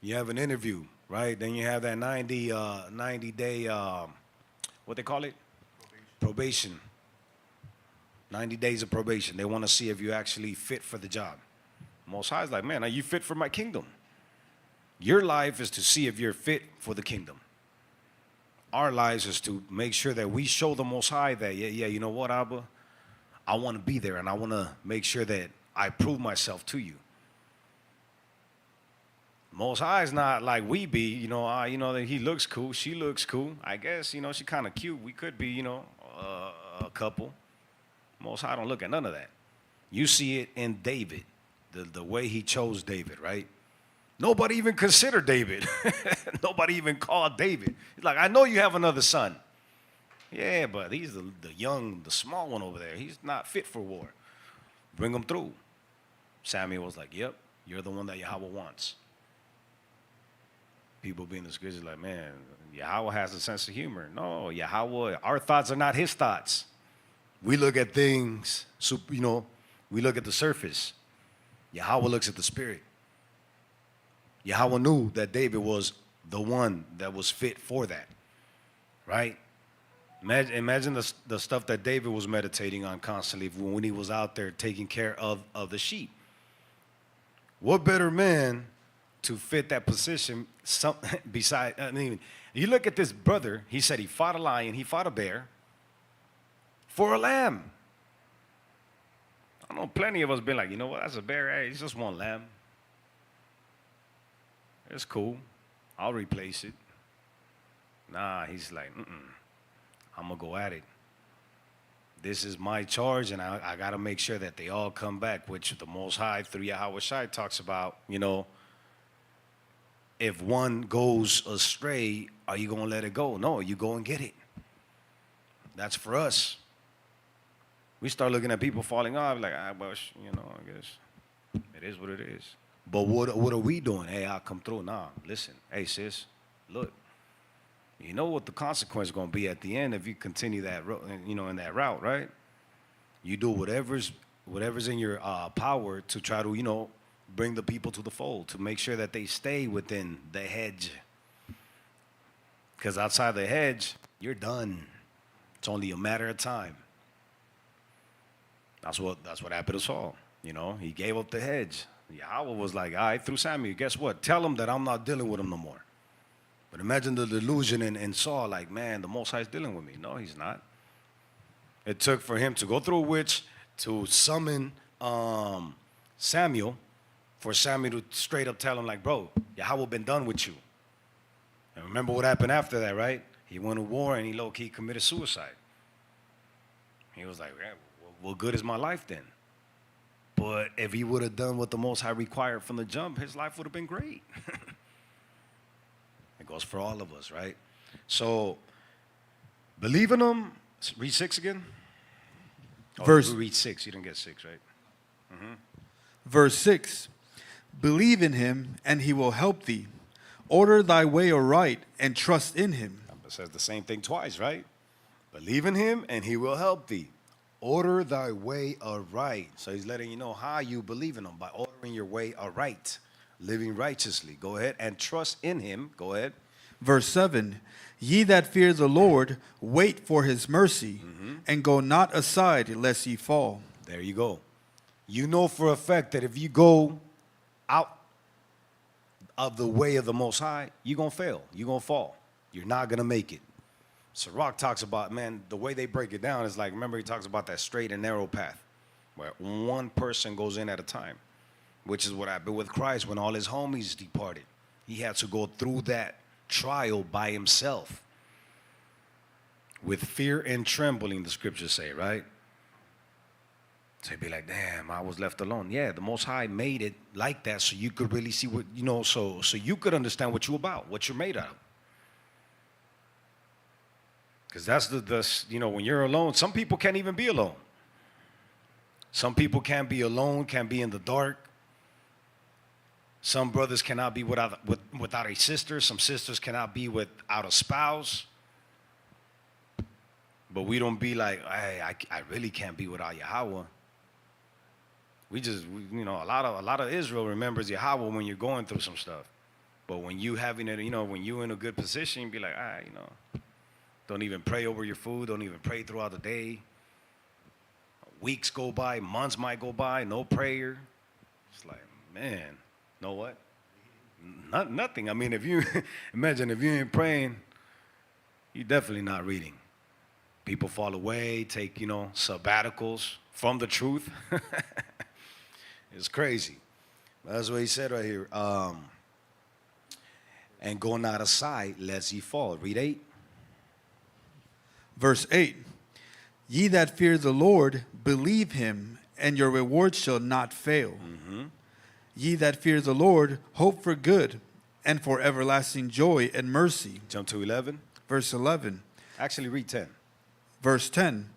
You have an interview, right? Then you have that 90-day, what they call it? Probation. 90 days of probation. They want to see if you actually fit for the job. Most High is like, man, are you fit for my kingdom? Your life is to see if you're fit for the kingdom. Our lives is to make sure that we show the Most High that, yeah, you know what, Abba? I want to be there, and I want to make sure that I prove myself to you. Most High is not like we be, that he looks cool, she looks cool. I guess, she kind of cute. We could be, a couple. Most High don't look at none of that. You see it in David, the way he chose David, right? Nobody even considered David. Nobody even called David. He's like, I know you have another son. Yeah, but he's the young, the small one over there. He's not fit for war. Bring him through. Samuel was like, yep, you're the one that Yahweh wants. People being the scriptures like, man, Yahweh has a sense of humor. No, Yahweh, our thoughts are not his thoughts. We look at things, we look at the surface. Yahweh looks at the spirit. Yahweh knew that David was the one that was fit for that, right? Imagine the stuff that David was meditating on constantly when he was out there taking care of the sheep. What better man to fit that position you look at this brother, he said he fought a lion, he fought a bear for a lamb. I know plenty of us been like, you know what, that's a bear, hey, it's just one lamb. It's cool. I'll replace it. Nah, he's like, I'm going to go at it. This is my charge, and I got to make sure that they all come back, which the Most High, through Yahweh Shai, talks about, if one goes astray, are you going to let it go? No, you go and get it. That's for us. We start looking at people falling off like, well, I guess it is what it is. But what are we doing? Hey, I'll come through. Nah, listen. Hey, sis, look. You know what the consequence is going to be at the end if you continue that, in that route, right? You do whatever's in your power to try to, bring the people to the fold, to make sure that they stay within the hedge. Because outside the hedge, you're done. It's only a matter of time. That's what happened to Saul. He gave up the hedge. Yahweh was like, all right, through Samuel, guess what? Tell him that I'm not dealing with him no more. But imagine the delusion in Saul, like, man, the Most High is dealing with me. No, he's not. It took for him to go through a witch to summon Samuel, for Samuel to straight up tell him, like, bro, Yahweh been done with you. And remember what happened after that, right? He went to war and he low-key committed suicide. He was like, what good is my life then? But if he would have done what the Most High required from the jump, his life would have been great. It goes for all of us, right? So, believe in him. Read 6 again. Read 6. You didn't get 6, right? Mm-hmm. Verse 6. Believe in him, and he will help thee. Order thy way aright, and trust in him. It says the same thing twice, right? Believe in him, and he will help thee. Order thy way aright. So he's letting you know how you believe in him, by ordering your way aright, living righteously. Go ahead and trust in him. Go ahead. Verse 7. Ye that fear the Lord, wait for his mercy, and go not aside lest ye fall. There you go. You know for a fact that if you go out of the way of the Most High, you're going to fail. You're going to fall. You're not going to make it. Sirach talks about, man, the way they break it down is like, remember he talks about that straight and narrow path where one person goes in at a time, which is what happened with Christ when all his homies departed. He had to go through that trial by himself with fear and trembling, the scriptures say, right? So he'd be like, damn, I was left alone. Yeah, the Most High made it like that so you could really see what, so you could understand what you're about, what you're made out of. Because that's when you're alone, some people can't even be alone. Some people can't be alone, can't be in the dark. Some brothers cannot be without a sister. Some sisters cannot be without a spouse. But we don't be like, hey, I really can't be without Yahweh. A lot of Israel remembers Yahweh when you're going through some stuff. But when you having it, when you in a good position, you be like, don't even pray over your food. Don't even pray throughout the day. Weeks go by, months might go by, no prayer. It's like, man, know what? Nothing. I mean, if you imagine if you ain't praying, you're definitely not reading. People fall away, take, sabbaticals from the truth. It's crazy. That's what he said right here. And go not aside lest ye fall. Read 8. Verse 8. Ye that fear the Lord, believe him, and your reward shall not fail. Mm-hmm. Ye that fear the Lord, hope for good, and for everlasting joy and mercy. Jump to 11. Verse 11. Actually, read 10. Verse 10.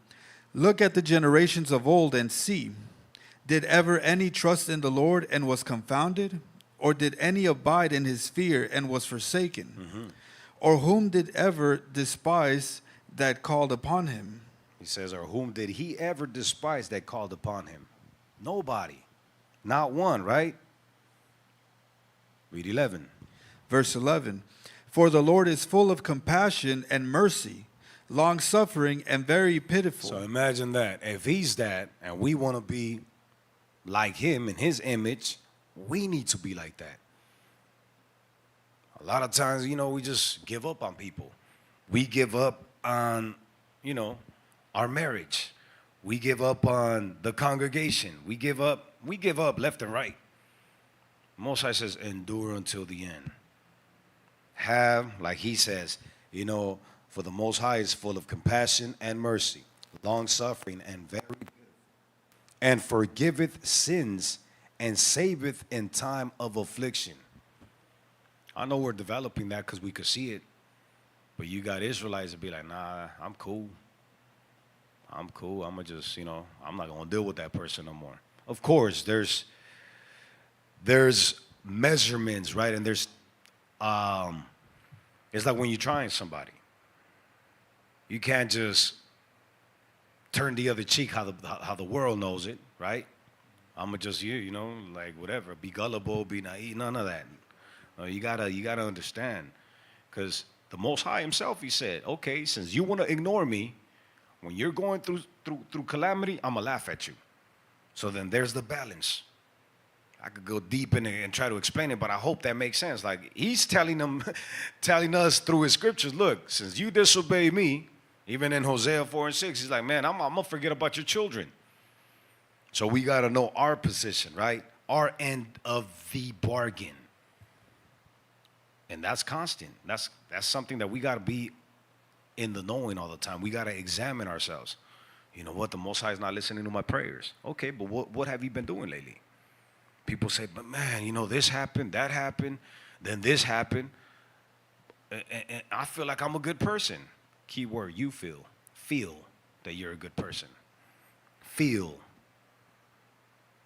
Look at the generations of old and see. Did ever any trust in the Lord and was confounded? Or did any abide in his fear and was forsaken? Mm-hmm. Or whom did ever despise that called upon him? He says, or whom did he ever despise that called upon him? Nobody. Not one, right? Read 11. Verse 11. For the Lord is full of compassion and mercy, long-suffering and very pitiful. So imagine that. If he's that, and we want to be like him in his image, we need to be like that. A lot of times, we just give up on people. We give up on, our marriage. We give up on the congregation. We give up left and right. Most High says, endure until the end. Have, like he says, for the Most High is full of compassion and mercy, long-suffering and very good, and forgiveth sins and saveth in time of affliction. I know we're developing that because we could see it, but you got Israelites that be like, nah, I'm cool. I'm cool. I'm going to just, I'm not going to deal with that person no more. Of course, there's measurements, right? And there's, it's like when you're trying somebody. You can't just turn the other cheek how the world knows it, right? I'm gonna just like whatever, be gullible, be naive, none of that. You gotta understand, because the Most High Himself, He said, okay, since you want to ignore me, when you're going through calamity, I'm gonna laugh at you. So then there's the balance. I could go deep in it and try to explain it, but I hope that makes sense. Like He's telling us through His scriptures, look, since you disobey me, even in Hosea 4:6, He's like, man, I'm gonna forget about your children. So we gotta know our position, right? Our end of the bargain. And that's constant. That's something that we gotta be in the knowing all the time. We gotta examine ourselves. You know what? The Most High is not listening to my prayers. Okay, but what have you been doing lately? People say, but man, this happened, that happened, then this happened. And I feel like I'm a good person. Key word, you feel. Feel that you're a good person. Feel.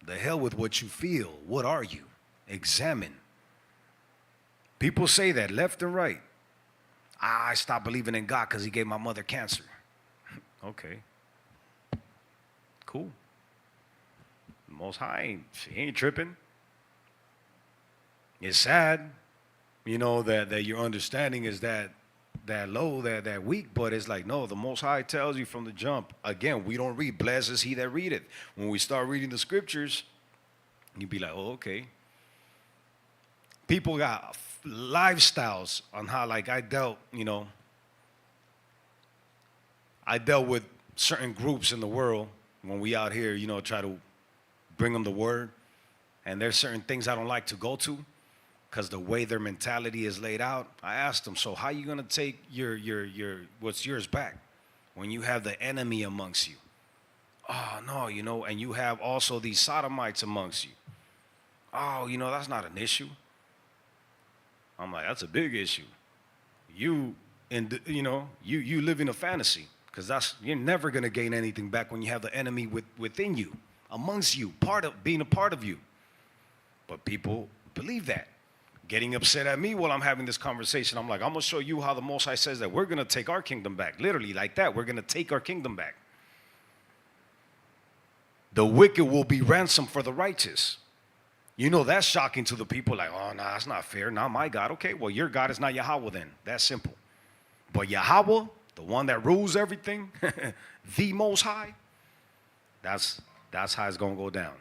The hell with what you feel. What are you? Examine. People say that left and right. I stopped believing in God because He gave my mother cancer. Okay. Cool. Most High, He ain't tripping. It's sad, that your understanding is that low, that weak, but it's like, no, the Most High tells you from the jump. Again, we don't read, blessed is he that readeth. When we start reading the scriptures, you'd be like, oh, okay. People got lifestyles on how, like, I dealt with certain groups in the world when we out here, try to bring them the word. And there's certain things I don't like to go to because the way their mentality is laid out. I asked them, so how you going to take your what's yours back when you have the enemy amongst you? Oh, no, and you have also these sodomites amongst you. Oh, that's not an issue. I'm like, that's a big issue. You live in a fantasy, because you're never going to gain anything back when you have the enemy within you, amongst you, being a part of you. But people believe that. Getting upset at me while I'm having this conversation. I'm like, I'm going to show you how the Most High says that we're going to take our kingdom back. Literally like that. We're going to take our kingdom back. The wicked will be ransomed for the righteous. That's shocking to the people. Like, oh, no, that's not fair. Not my God. Okay, well, your God is not Yahweh then. That's simple. But Yahweh, the one that rules everything, the Most High, that's how it's going to go down.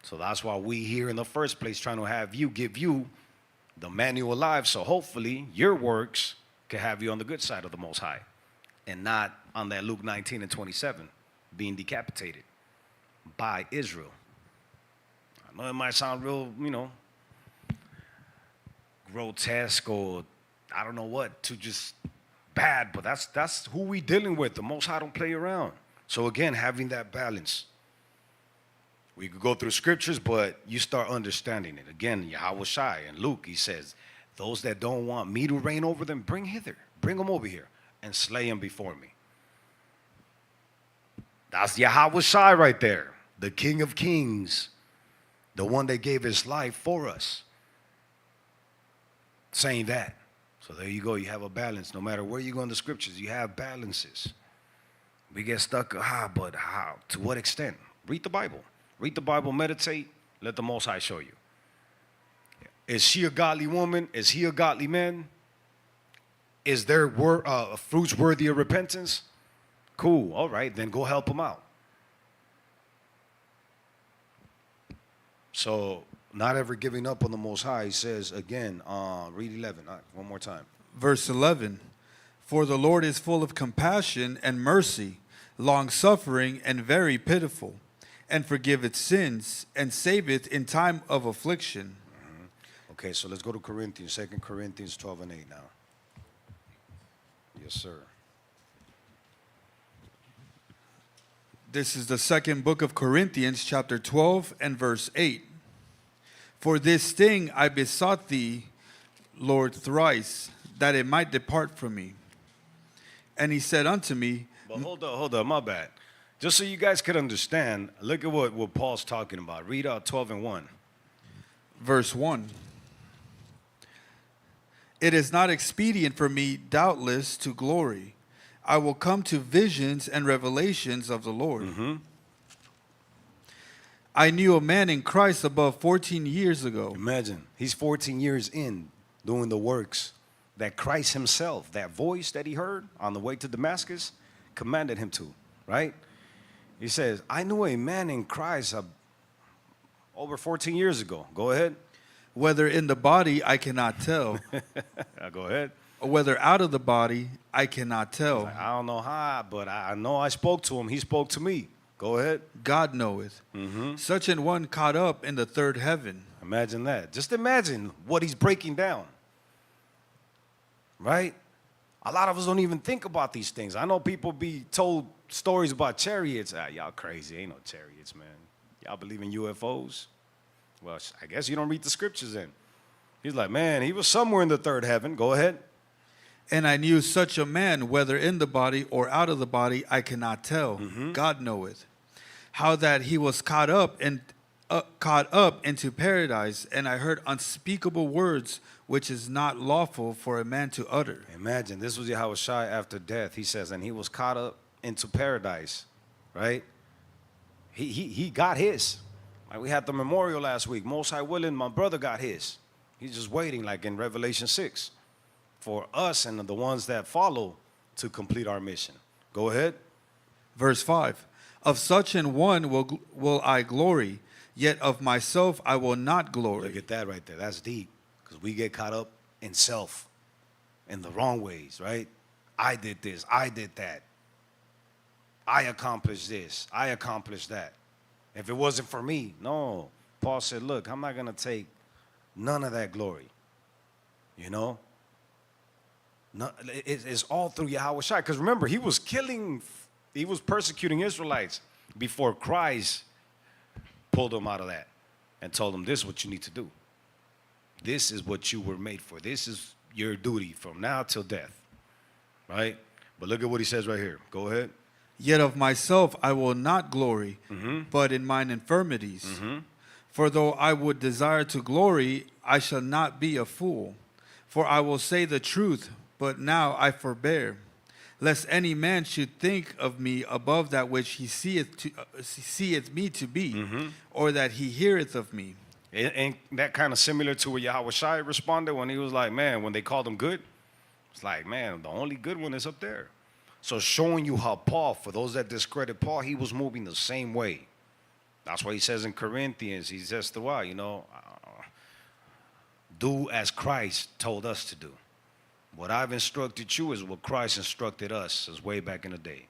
So that's why we here in the first place trying to give you the manual life, so hopefully your works can have you on the good side of the Most High and not on that Luke 19:27 being decapitated by Israel. I know it might sound real, grotesque or I don't know what, to just bad, but that's who we dealing with. The Most High don't play around. So again, having that balance. We could go through scriptures, but you start understanding it. Again, Yahweh Shai and Luke, he says, those that don't want me to reign over them, bring them over here and slay them before me. That's Yahweh Shai right there, the King of Kings, the one that gave his life for us, saying that. So there you go, you have a balance. No matter where you go in the scriptures, you have balances. We get stuck, but how? To what extent? Read the Bible. Read the Bible, meditate, let the Most High show you. Is she a godly woman? Is he a godly man? Is their fruits worthy of repentance? Cool, all right, then go help them out. So, not ever giving up on the Most High, he says again, read 11, one more time. Verse 11, for the Lord is full of compassion and mercy, long-suffering and very pitiful, and forgiveth sins, and saveth in time of affliction. Mm-hmm. Okay, so let's go to Corinthians, 2 Corinthians 12 and 8 now. Yes, sir. This is the second book of Corinthians, chapter 12 and verse 8. For this thing I besought thee, Lord, thrice, that it might depart from me. And he said unto me, But hold up, my bad. Just so you guys could understand, look at what Paul's talking about. Read out 12 and 1. Verse 1. It is not expedient for me, doubtless, to glory. I will come to visions and revelations of the Lord. I knew a man in Christ above 14 years ago. Imagine, he's 14 years in doing the works that Christ himself, that voice that he heard on the way to Damascus, commanded him to, right? He says, I knew a man in Christ over 14 years ago. Go ahead. Whether in the body, I cannot tell. Go ahead. Or whether out of the body, I cannot tell. I don't know how, but I know I spoke to him. He spoke to me. Go ahead. God knoweth. Such an one caught up in the third heaven. Imagine that. Just imagine what he's breaking down. Right? A lot of us don't even think about these things. I know people be told stories about chariots. Y'all crazy. Ain't no chariots, man. Y'all believe in UFOs? Well, I guess you don't read the scriptures then. He's like, man, he was somewhere in the third heaven. Go ahead. And I knew such a man, whether in the body or out of the body, I cannot tell. God knoweth. How that he was caught up into paradise, and I heard unspeakable words which is not lawful for a man to utter. Imagine, this was Yahushua after death. He says, and he was caught up into paradise, right? He got his. Like we had the memorial last week. Most High willing, my brother got his. He's just waiting, like in Revelation 6, for us and the ones that follow to complete our mission. Go ahead. Verse 5. Of such an one will I glory, yet of myself I will not glory. Look at that right there. That's deep. Because we get caught up in self, in the wrong ways, right? I did this. I did that. I accomplished this. I accomplished that. If it wasn't for me, no. Paul said, look, I'm not going to take none of that glory. You know? No, it's all through Yahushua. Because remember, he was persecuting Israelites before Christ pulled him out of that and told him, this is what you need to do. This is what you were made for. This is your duty from now till death. Right? But look at what he says right here. Go ahead. Yet of myself I will not glory, but in mine infirmities. For though I would desire to glory, I shall not be a fool. For I will say the truth, but now I forbear, lest any man should think of me above that which he seeth me to be, or that he heareth of me. Ain't that kind of similar to what Yahushua responded when he was like, man, when they called him good? It's like, man, the only good one is up there. So showing you how Paul, for those that discredit Paul, he was moving the same way. That's why he says in Corinthians, he says throughout, do as Christ told us to do. What I've instructed you is what Christ instructed us as way back in the day.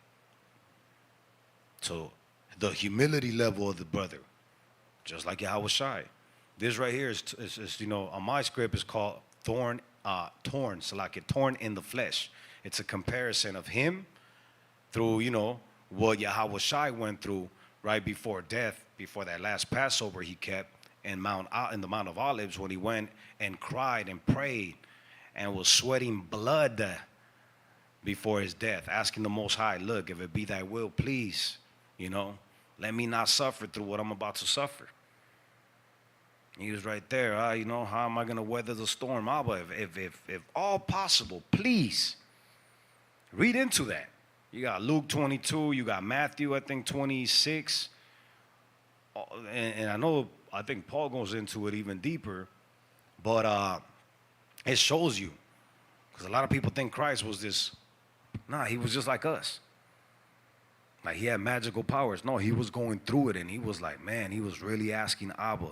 So the humility level of the brother, just like Yahushua. This right here is on my script is called torn in the flesh. It's a comparison of him through, what Yahushua went through right before death, before that last Passover he kept in the Mount of Olives, when he went and cried and prayed and was sweating blood before his death, asking the Most High, look, if it be thy will, please, let me not suffer through what I'm about to suffer. He was right there. How am I going to weather the storm? Abba, if all possible, please. Read into that. You got Luke 22. You got Matthew, I think, 26. And I think Paul goes into it even deeper. But it shows you. Because a lot of people think Christ was this. Nah, he was just like us. Like he had magical powers. No, he was going through it. And he was like, man, he was really asking Abba,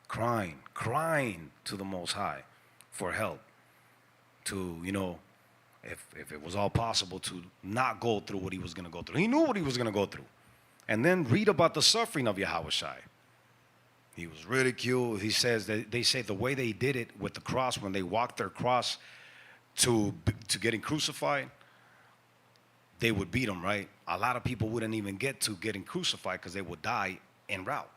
crying to the Most High for help. To, if it was all possible to not go through what he was going to go through. He knew what he was going to go through. And then read about the suffering of Yahushua. He was ridiculed. He says that they say the way they did it with the cross, when they walked their cross to getting crucified, they would beat him, right? A lot of people wouldn't even get to getting crucified because they would die en route.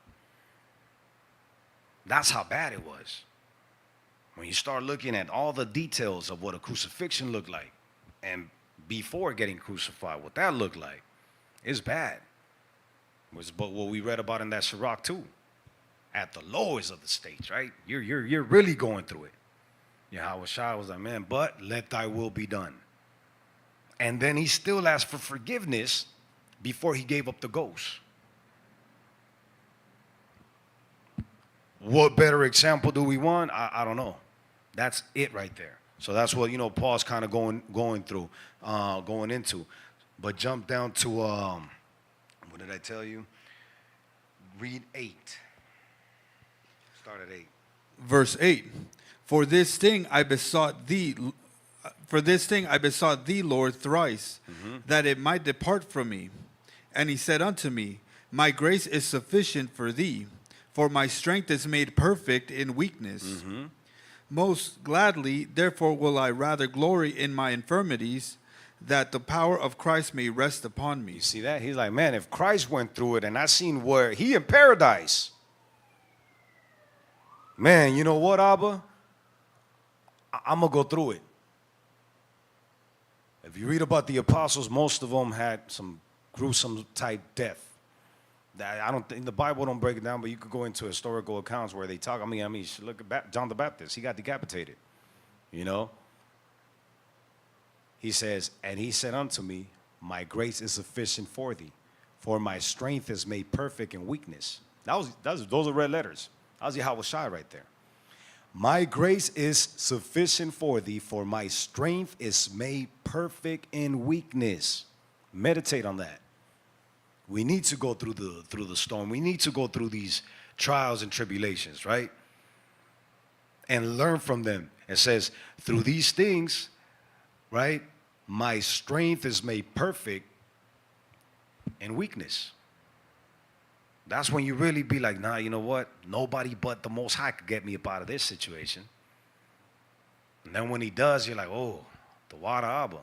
That's how bad it was. When you start looking at all the details of what a crucifixion looked like, and before getting crucified. What that looked like is bad. Was but what we read about in that Sirach too. At the lowest of the states, right? You're really going through it. Yahweh Shai was like, man, but let thy will be done. And then he still asked for forgiveness before he gave up the ghost. What better example do we want? I don't know. That's it right there. So that's what, Paul's kind of going into. But jump down to, what did I tell you? Read 8. Start at 8. Verse 8. For this thing I besought thee, Lord, thrice, that it might depart from me. And he said unto me, my grace is sufficient for thee, for my strength is made perfect in weakness. Most gladly, therefore, will I rather glory in my infirmities, that the power of Christ may rest upon me. You see that? He's like, man, if Christ went through it and I seen where he in paradise, man, you know what, Abba? I'm going to go through it. If you read about the apostles, most of them had some gruesome type death. That I don't think the Bible don't break it down, but you could go into historical accounts where they talk. I mean, you should look at John the Baptist. He got decapitated. He says, and he said unto me, my grace is sufficient for thee, for my strength is made perfect in weakness. Those are red letters. That was Yahweh Shai right there. My grace is sufficient for thee, for my strength is made perfect in weakness. Meditate on that. We need to go through the storm. We need to go through these trials and tribulations, right? And learn from them. It says, through these things, right, my strength is made perfect in weakness. That's when you really be like, nah, you know what? Nobody but the Most High could get me up out of this situation. And then when he does, you're like, oh, the water Abba.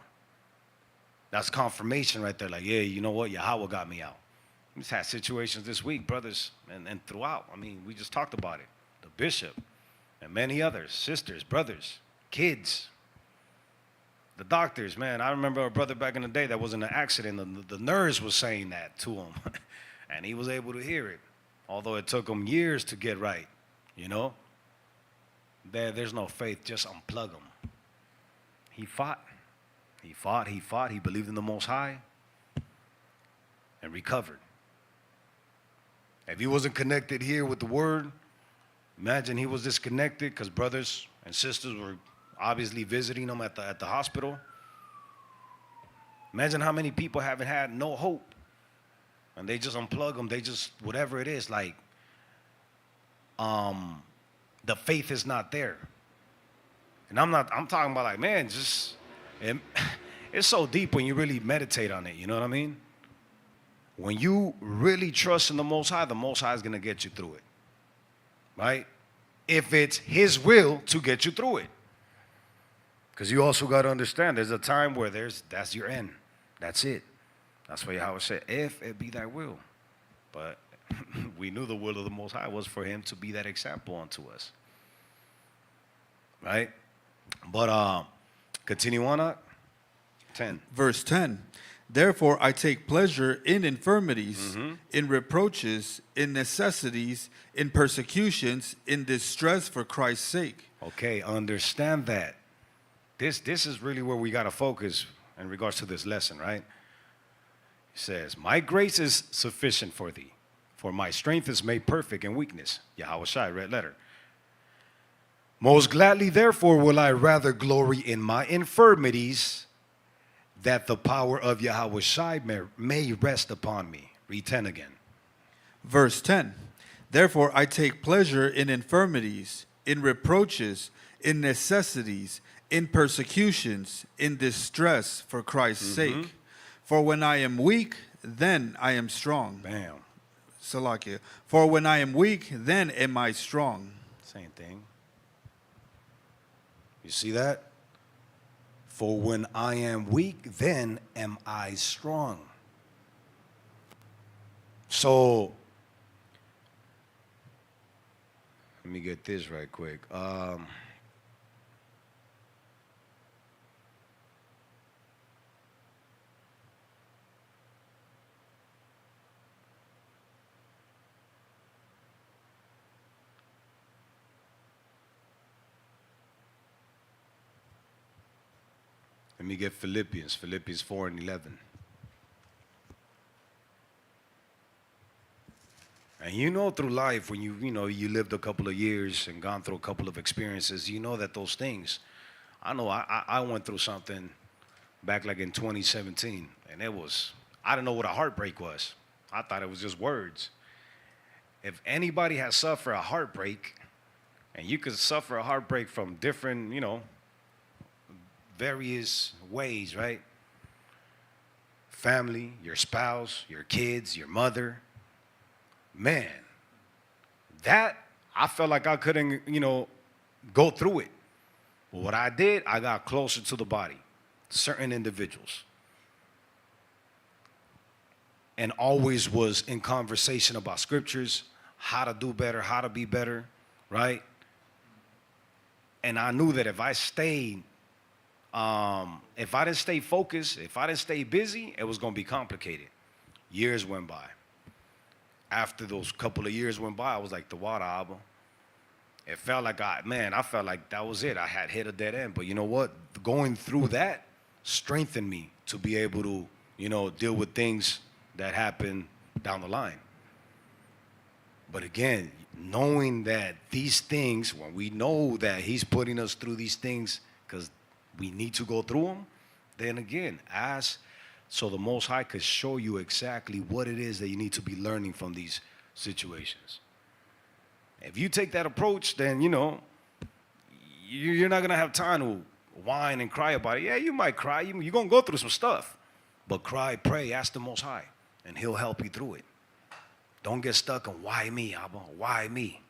That's confirmation right there. Like, yeah, you know what? Yahweh got me out. We just had situations this week, brothers, and throughout. I mean, we just talked about it. The bishop and many others, sisters, brothers, kids, the doctors, man. I remember a brother back in the day that was in an accident. The nurse was saying that to him. And he was able to hear it, although it took him years to get right, There's no faith, just unplug him. He fought. He believed in the Most High and recovered. If he wasn't connected here with the Word, imagine he was disconnected because brothers and sisters were obviously visiting him at the hospital. Imagine how many people haven't had no hope. And they just unplug them. They just, whatever it is, like, the faith is not there. And I'm talking about like, man, it's so deep when you really meditate on it. You know what I mean? When you really trust in the Most High is going to get you through it. Right? If it's his will to get you through it. Because you also got to understand, there's a time where that's your end. That's it. That's why Yahweh said, if it be thy will. But we knew the will of the Most High was for him to be that example unto us. Right? But continue on, 10. Verse 10. Therefore I take pleasure in infirmities, in reproaches, in necessities, in persecutions, in distress for Christ's sake. Okay, understand that. This is really where we got to focus in regards to this lesson, right? Says, my grace is sufficient for thee, for my strength is made perfect in weakness. Yahweh Shai, red letter. Most gladly, therefore, will I rather glory in my infirmities, that the power of Yahweh Shai may rest upon me. Read 10 again. Verse 10. Therefore I take pleasure in infirmities, in reproaches, in necessities, in persecutions, in distress for Christ's sake. For when I am weak, then I am strong. Bam. Salakia. For when I am weak, then am I strong. Same thing. You see that? For when I am weak, then am I strong. So, let me get this right quick. Let me get Philippians 4:11. And you know through life, when you lived a couple of years and gone through a couple of experiences, you know that those things, I know I went through something back like in 2017, and I didn't know what a heartbreak was. I thought it was just words. If anybody has suffered a heartbreak, and you could suffer a heartbreak from different, various ways, right? Family, your spouse, your kids, your mother. Man, that I felt like I couldn't, go through it. But what I did, I got closer to the body, certain individuals. And always was in conversation about scriptures, how to do better, how to be better, right? And I knew that if I didn't stay focused, if I didn't stay busy, it was going to be complicated. Years went by. After those couple of years went by, I was like, the water, Abba. It felt like I felt like that was it. I had hit a dead end. But you know what? Going through that strengthened me to be able to, deal with things that happen down the line. But again, knowing that these things, when we know that he's putting us through these things because we need to go through them, then again, ask so the Most High could show you exactly what it is that you need to be learning from these situations. If you take that approach, then, you're not going to have time to whine and cry about it. Yeah, you might cry. You're going to go through some stuff. But cry, pray, ask the Most High, and he'll help you through it. Don't get stuck on why me, Abba, why me?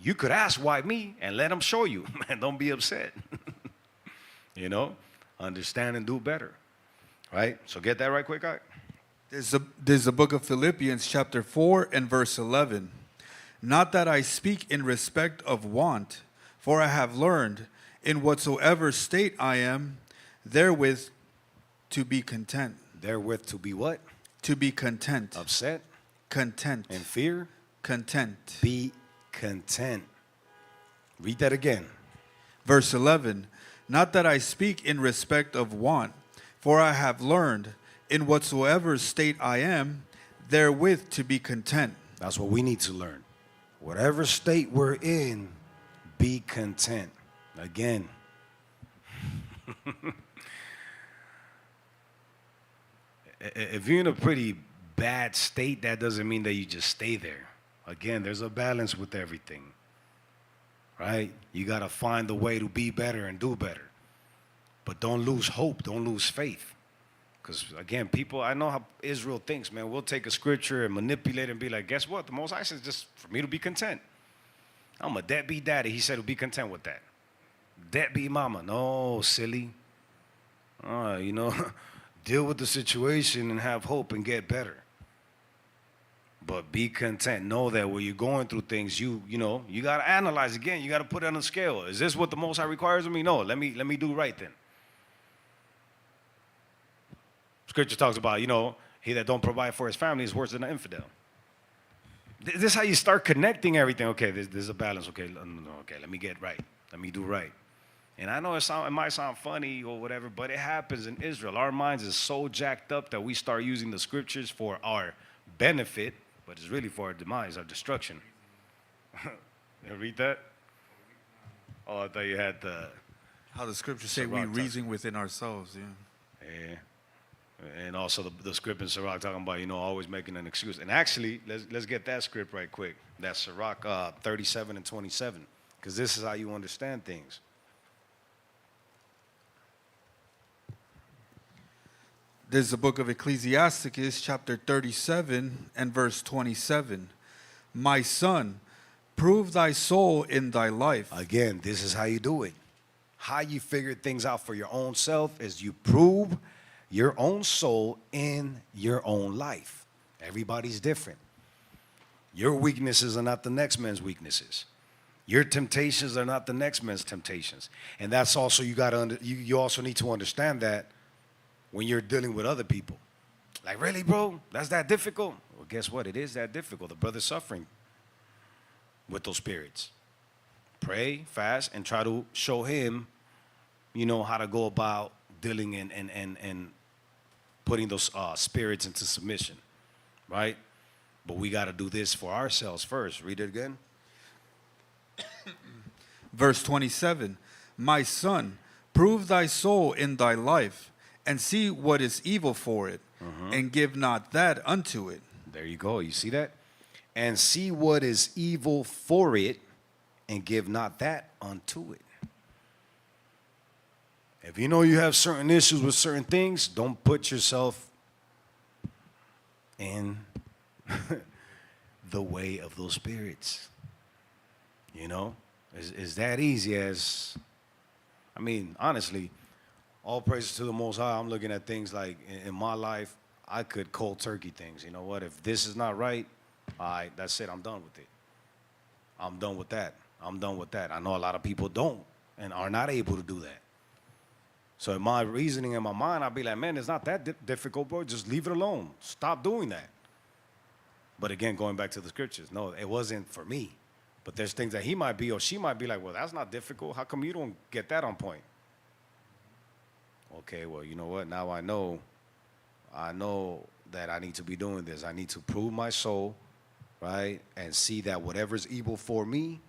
You could ask why me and let him show you. Man, don't be upset. Understand and do better. Right? So get that right quick, guy. There's the book of Philippians chapter 4 and verse 11. Not that I speak in respect of want, for I have learned in whatsoever state I am, therewith to be content. Therewith to be what? To be content. Upset? Content. In fear? Content. Be content. Read that again. Verse 11. Not that I speak in respect of want, for I have learned in whatsoever state I am, therewith to be content. That's what we need to learn. Whatever state we're in, be content. Again. If you're in a pretty bad state, that doesn't mean that you just stay there. Again, there's a balance with everything. Right? You got to find a way to be better and do better. But don't lose hope. Don't lose faith. Because, again, people, I know how Israel thinks, man. We'll take a scripture and manipulate it and be like, guess what? The Most High says just for me to be content. I'm a deadbeat daddy. He said to be content with that. Deadbeat mama. No, silly. Deal with the situation and have hope and get better. But be content. Know that when you're going through things, you got to analyze again. You got to put it on a scale. Is this what the Most High requires of me? No, let me do right then. Scripture talks about, he that don't provide for his family is worse than an infidel. This is how you start connecting everything. Okay, there's a balance. Okay, okay, let me get right. Let me do right. And I know it might sound funny or whatever, but it happens in Israel. Our minds is so jacked up that we start using the scriptures for our benefit, but it's really for our demise, our destruction. You read that? Oh, I thought you had the... How the scriptures say we reason within ourselves, yeah. Yeah. And also the script in Sirach talking about, always making an excuse. And actually, let's get that script right quick. That's Sirach 37 and 27, because this is how you understand things. There's the book of Ecclesiasticus, chapter 37 and verse 27. My son, prove thy soul in thy life. Again, this is how you do it. How you figure things out for your own self is you prove your own soul in your own life. Everybody's different. Your weaknesses are not the next man's weaknesses. Your temptations are not the next man's temptations. And that's also, you also need to understand that when you're dealing with other people. Like, really, bro? That's that difficult? Well, guess what? It is that difficult. The brother's suffering with those spirits. Pray, fast, and try to show him, how to go about dealing and putting those spirits into submission, right? But we got to do this for ourselves first. Read it again. Verse 27, my son, prove thy soul in thy life, and see what is evil for it, and give not that unto it. There you go. You see that? And see what is evil for it, and give not that unto it. If you know you have certain issues with certain things, don't put yourself in the way of those spirits. You know? It's that easy as, I mean, honestly, all praises to the Most High. I'm looking at things like in my life, I could cold turkey things. You know what? If this is not right, all right, that's it. I'm done with it. I'm done with that. I'm done with that. I know a lot of people don't and are not able to do that. So in my reasoning in my mind, I'd be like, man, it's not that difficult, bro. Just leave it alone. Stop doing that. But again, going back to the scriptures, no, it wasn't for me. But there's things that he might be or she might be like, well, that's not difficult. How come you don't get that on point? Okay, well, you know what? Now I know that I need to be doing this. I need to prove my soul, right? And see that whatever's evil for me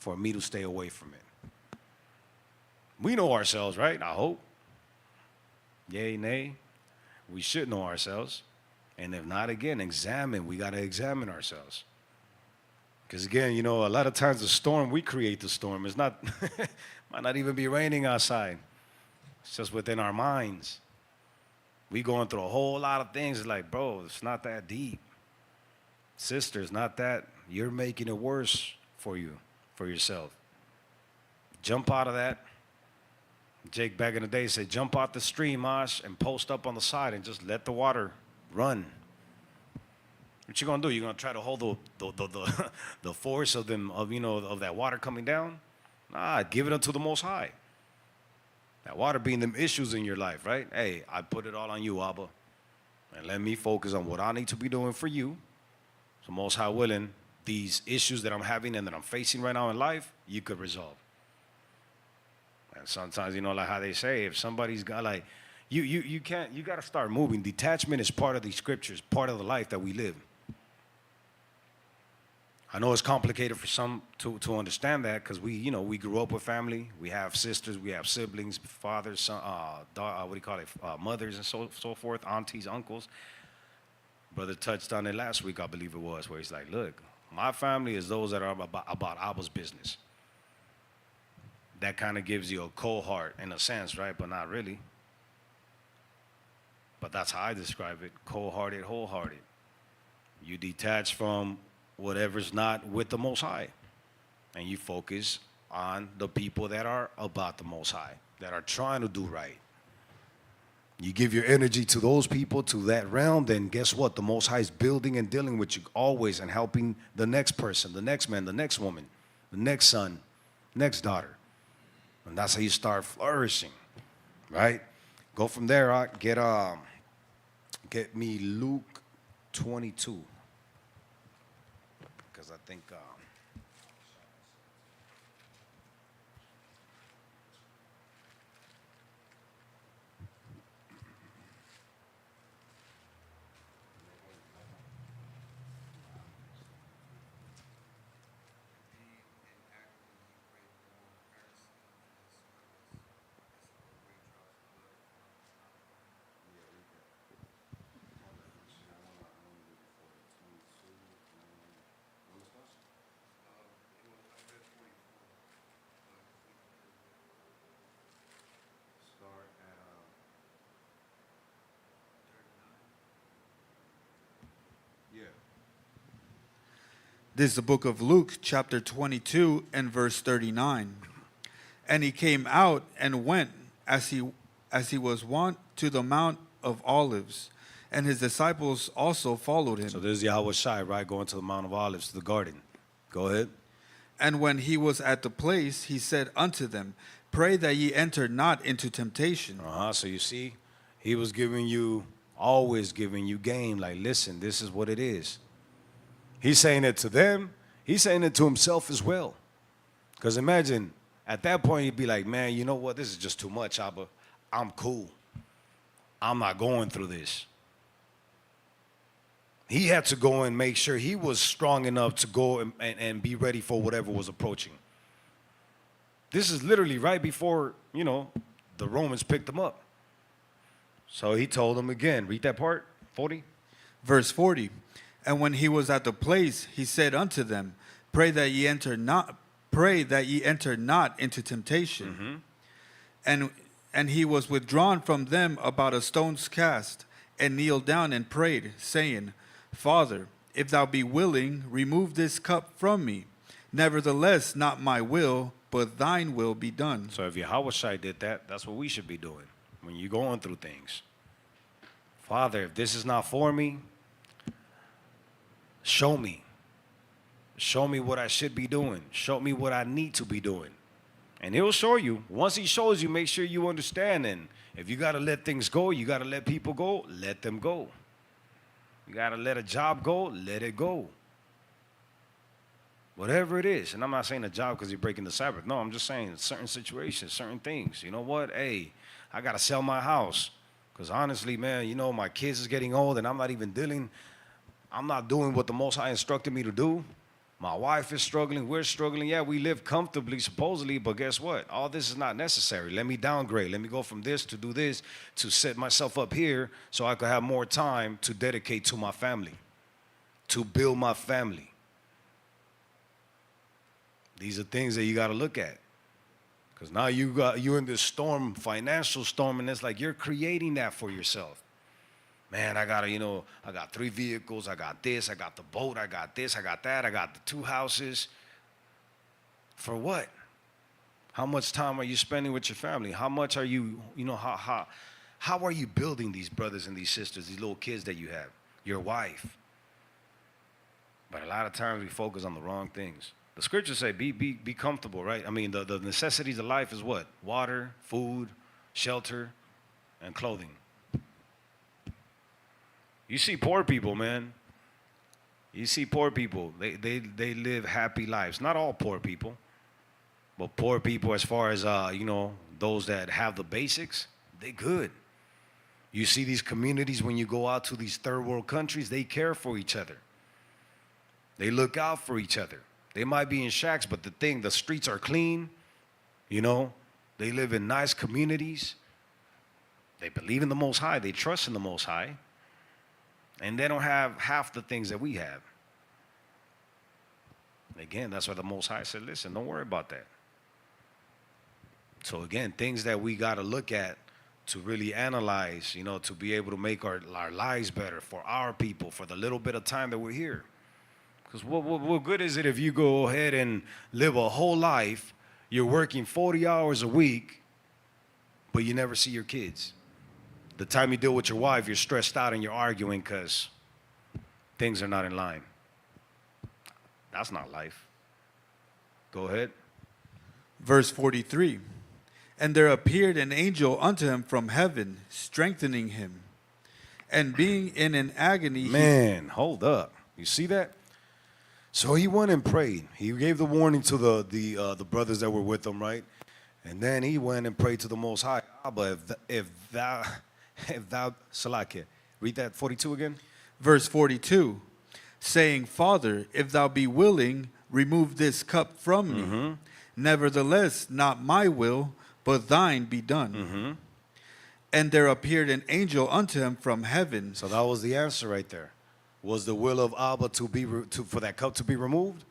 to stay away from it. We know ourselves, right? I hope. Yay, nay. We should know ourselves. And if not, again, examine. We got to examine ourselves. Because again, you know, a lot of times the storm, we create the storm. It's not, might not even be raining outside. It's just within our minds. We going through a whole lot of things. It's like, bro, it's not that deep. Sister, it's not that. You're making it worse for you, for yourself. Jump out of that. Jake back in the day said, jump out the stream, Ash, and post up on the side and just let the water run. What you gonna do? You gonna try to hold the force of them of that water coming down? Nah, give it unto the Most High. That water being them issues in your life, right? Hey, I put it all on you, Abba, and let me focus on what I need to be doing for you. So Most High willing, these issues that I'm having and that I'm facing right now in life, you could resolve. And sometimes, you know, like how they say, if somebody's got like, you can't, you got to start moving. Detachment is part of these scriptures, part of the life that we live. I know it's complicated for some to understand that because we grew up with family. We have sisters, we have siblings, fathers, son, mothers and so forth, aunties, uncles. Brother touched on it last week, I believe it was, where he's like, look, my family is those that are about Abba's business. That kind of gives you a cold heart in a sense, right? But not really. But that's how I describe it, cold-hearted, wholehearted. You detach from whatever's not with the Most High. And you focus on the people that are about the Most High, that are trying to do right. You give your energy to those people, to that realm, then guess what? The Most High is building and dealing with you always and helping the next person, the next man, the next woman, the next son, next daughter. And that's how you start flourishing, right? Go from there, get me Luke 22. Because I think This is the book of Luke, chapter 22 and verse 39. And he came out and went as he was wont to the Mount of Olives, and his disciples also followed him. so there's Yahweh Shai, right? Going to the Mount of Olives, to the garden. Go ahead. And when he was at the place, he said unto them, pray that ye enter not into temptation. So you see, he was always giving you game. Like, listen, this is what it is. He's saying it to them. He's saying it to himself as well. Because imagine, at that point, he'd be like, man, you know what? This is just too much, Abba. I'm cool. I'm not going through this. He had to go and make sure he was strong enough to go and be ready for whatever was approaching. This is literally right before, the Romans picked him up. So he told them again, read that part, 40. Verse 40. And when he was at the place, he said unto them, Pray that ye enter not into temptation. And he was withdrawn from them about a stone's cast, and kneeled down and prayed, saying, Father, if thou be willing, remove this cup from me. Nevertheless, not my will, but thine will be done. So if Yahweh did that, that's what we should be doing when you're going through things. Father, if this is not for me, show me. Show me what I should be doing. Show me what I need to be doing. And he'll show you. Once he shows you, make sure you understand. And if you got to let things go, you got to let people go, let them go. You got to let a job go, let it go. Whatever it is. And I'm not saying a job because you're breaking the Sabbath. No, I'm just saying certain situations, certain things. You know what? Hey, I got to sell my house. Because honestly, man, my kids is getting old and I'm not doing what the Most High instructed me to do. My wife is struggling. We're struggling. Yeah, we live comfortably, supposedly, but guess what? All this is not necessary. Let me downgrade. Let me go from this to do this to set myself up here so I could have more time to dedicate to my family, to build my family. These are things that you got to look at. Because now you're in this storm, financial storm, and it's like you're creating that for yourself. Man, I got 3 vehicles, I got this, I got the boat, I got this, I got that, I got the 2 houses. For what? How much time are you spending with your family? How much are you, how are you building these brothers and these sisters, these little kids that you have, your wife? But a lot of times we focus on the wrong things. The scriptures say be comfortable, right? I mean, the necessities of life is what? Water, food, shelter, and clothing. You see poor people, man. You see poor people. They live happy lives. Not all poor people, but poor people as far as, those that have the basics, they good. You see these communities when you go out to these third world countries, they care for each other. They look out for each other. They might be in shacks, but the streets are clean. They live in nice communities. They believe in the Most High. They trust in the Most High. And they don't have half the things that we have. Again, that's why the Most High said, listen, don't worry about that. So again, things that we got to look at to really analyze, to be able to make our lives better for our people, for the little bit of time that we're here. Because what good is it if you go ahead and live a whole life, you're working 40 hours a week, but you never see your kids? The time you deal with your wife, you're stressed out and you're arguing because things are not in line. That's not life. Go ahead. Verse 43. And there appeared an angel unto him from heaven, strengthening him. And being in an agony... Man, hold up. You see that? So he went and prayed. He gave the warning to the brothers that were with him, right? And then he went and prayed to the Most High. But if thou, Salakia, read that 42 again. Verse 42, saying, Father, if thou be willing, remove this cup from me. Nevertheless, not my will, but thine be done. And there appeared an angel unto him from heaven. So that was the answer right there. Was the will of Abba for that cup to be removed?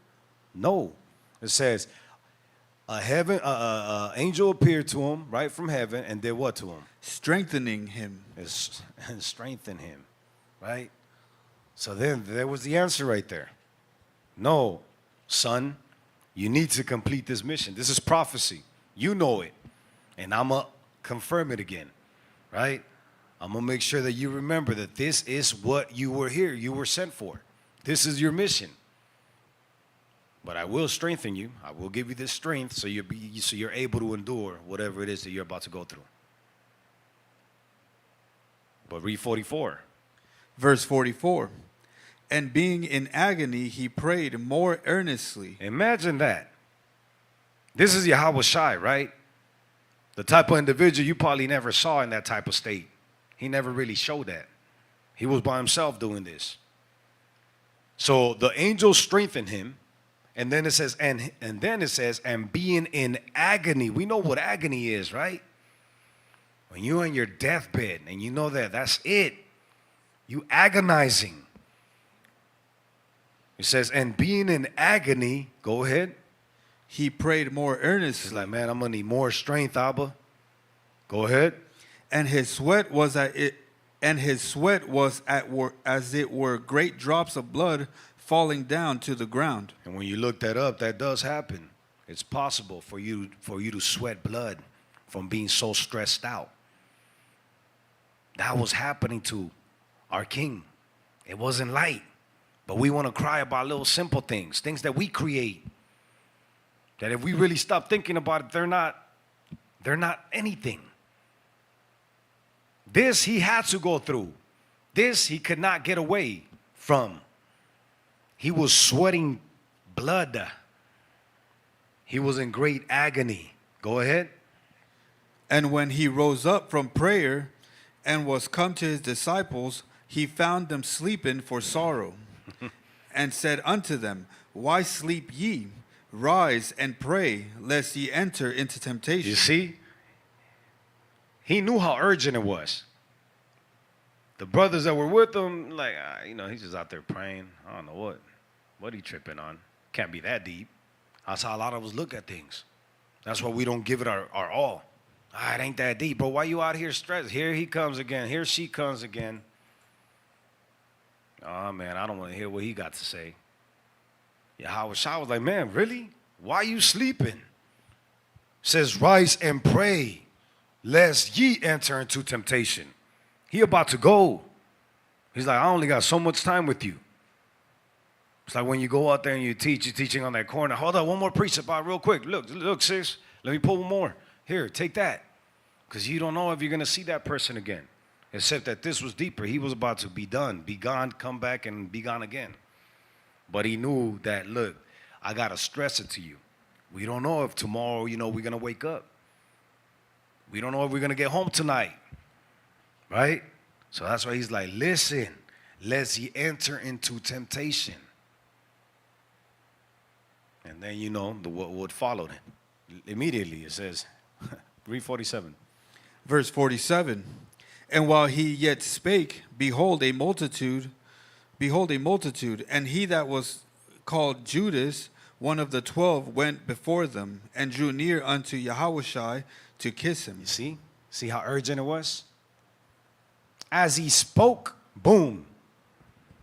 No. It says, angel appeared to him right from heaven and did what to him? Strengthening him. And strengthen him, right? So then there was the answer right there. No, son, you need to complete this mission. This is prophecy. You know it. And I'm going to confirm it again, right? I'm going to make sure that you remember that this is what you were here. You were sent for. This is your mission. But I will strengthen you. I will give you this strength so you're able to endure whatever it is that you're about to go through. But read 44. Verse 44. And being in agony, he prayed more earnestly. Imagine that. This is Yahweh Shai, right? The type of individual you probably never saw in that type of state. He never really showed that. He was by himself doing this. So the angel strengthened him, and then it says, and being in agony. We know what agony is, right? When you're on your deathbed and you know that that's it, you agonizing. It says, and being in agony, go ahead. He prayed more He's earnestly, like, man, I'm gonna need more strength, Abba. Go ahead. and his sweat was at work, as it were great drops of blood falling down to the ground. And when you look that up, that does happen. It's possible for you to sweat blood from being so stressed out. That was happening to our king. It wasn't light. But we want to cry about little simple things that we create. That if we really stop thinking about it, they're not anything. This he had to go through. This he could not get away from. He was sweating blood. He was in great agony. Go ahead. And when he rose up from prayer and was come to his disciples, he found them sleeping for sorrow, and said unto them, Why sleep ye? Rise and pray, lest ye enter into temptation. You see? He knew how urgent it was. The brothers that were with him, like, he's just out there praying. I don't know what he tripping on. Can't be that deep. That's how a lot of us look at things. That's why we don't give it our all. It ain't that deep, bro. Why you out here stressed? Here he comes again. Here she comes again. Oh, man, I don't want to hear what he got to say. Yahweh Shai was like, man, really? Why you sleeping? Says, rise and pray, lest ye enter into temptation. He about to go. He's like, I only got so much time with you. It's like when you go out there and you're teaching on that corner. Hold on, one more precept out real quick. Look, sis, let me pull one more. Here, take that. Because you don't know if you're going to see that person again. Except that this was deeper. He was about to be done, be gone, come back, and be gone again. But he knew that, look, I got to stress it to you. We don't know if tomorrow, we're going to wake up. We don't know if we're going to get home tonight. Right? So that's why he's like, listen, lest ye enter into temptation. And then, what followed it. Immediately, it says, read 47. Verse 47. And while he yet spake, behold a multitude, and he that was called Judas, one of the 12, went before them, and drew near unto Yahushua to kiss him. You see? See how urgent it was? As he spoke, boom,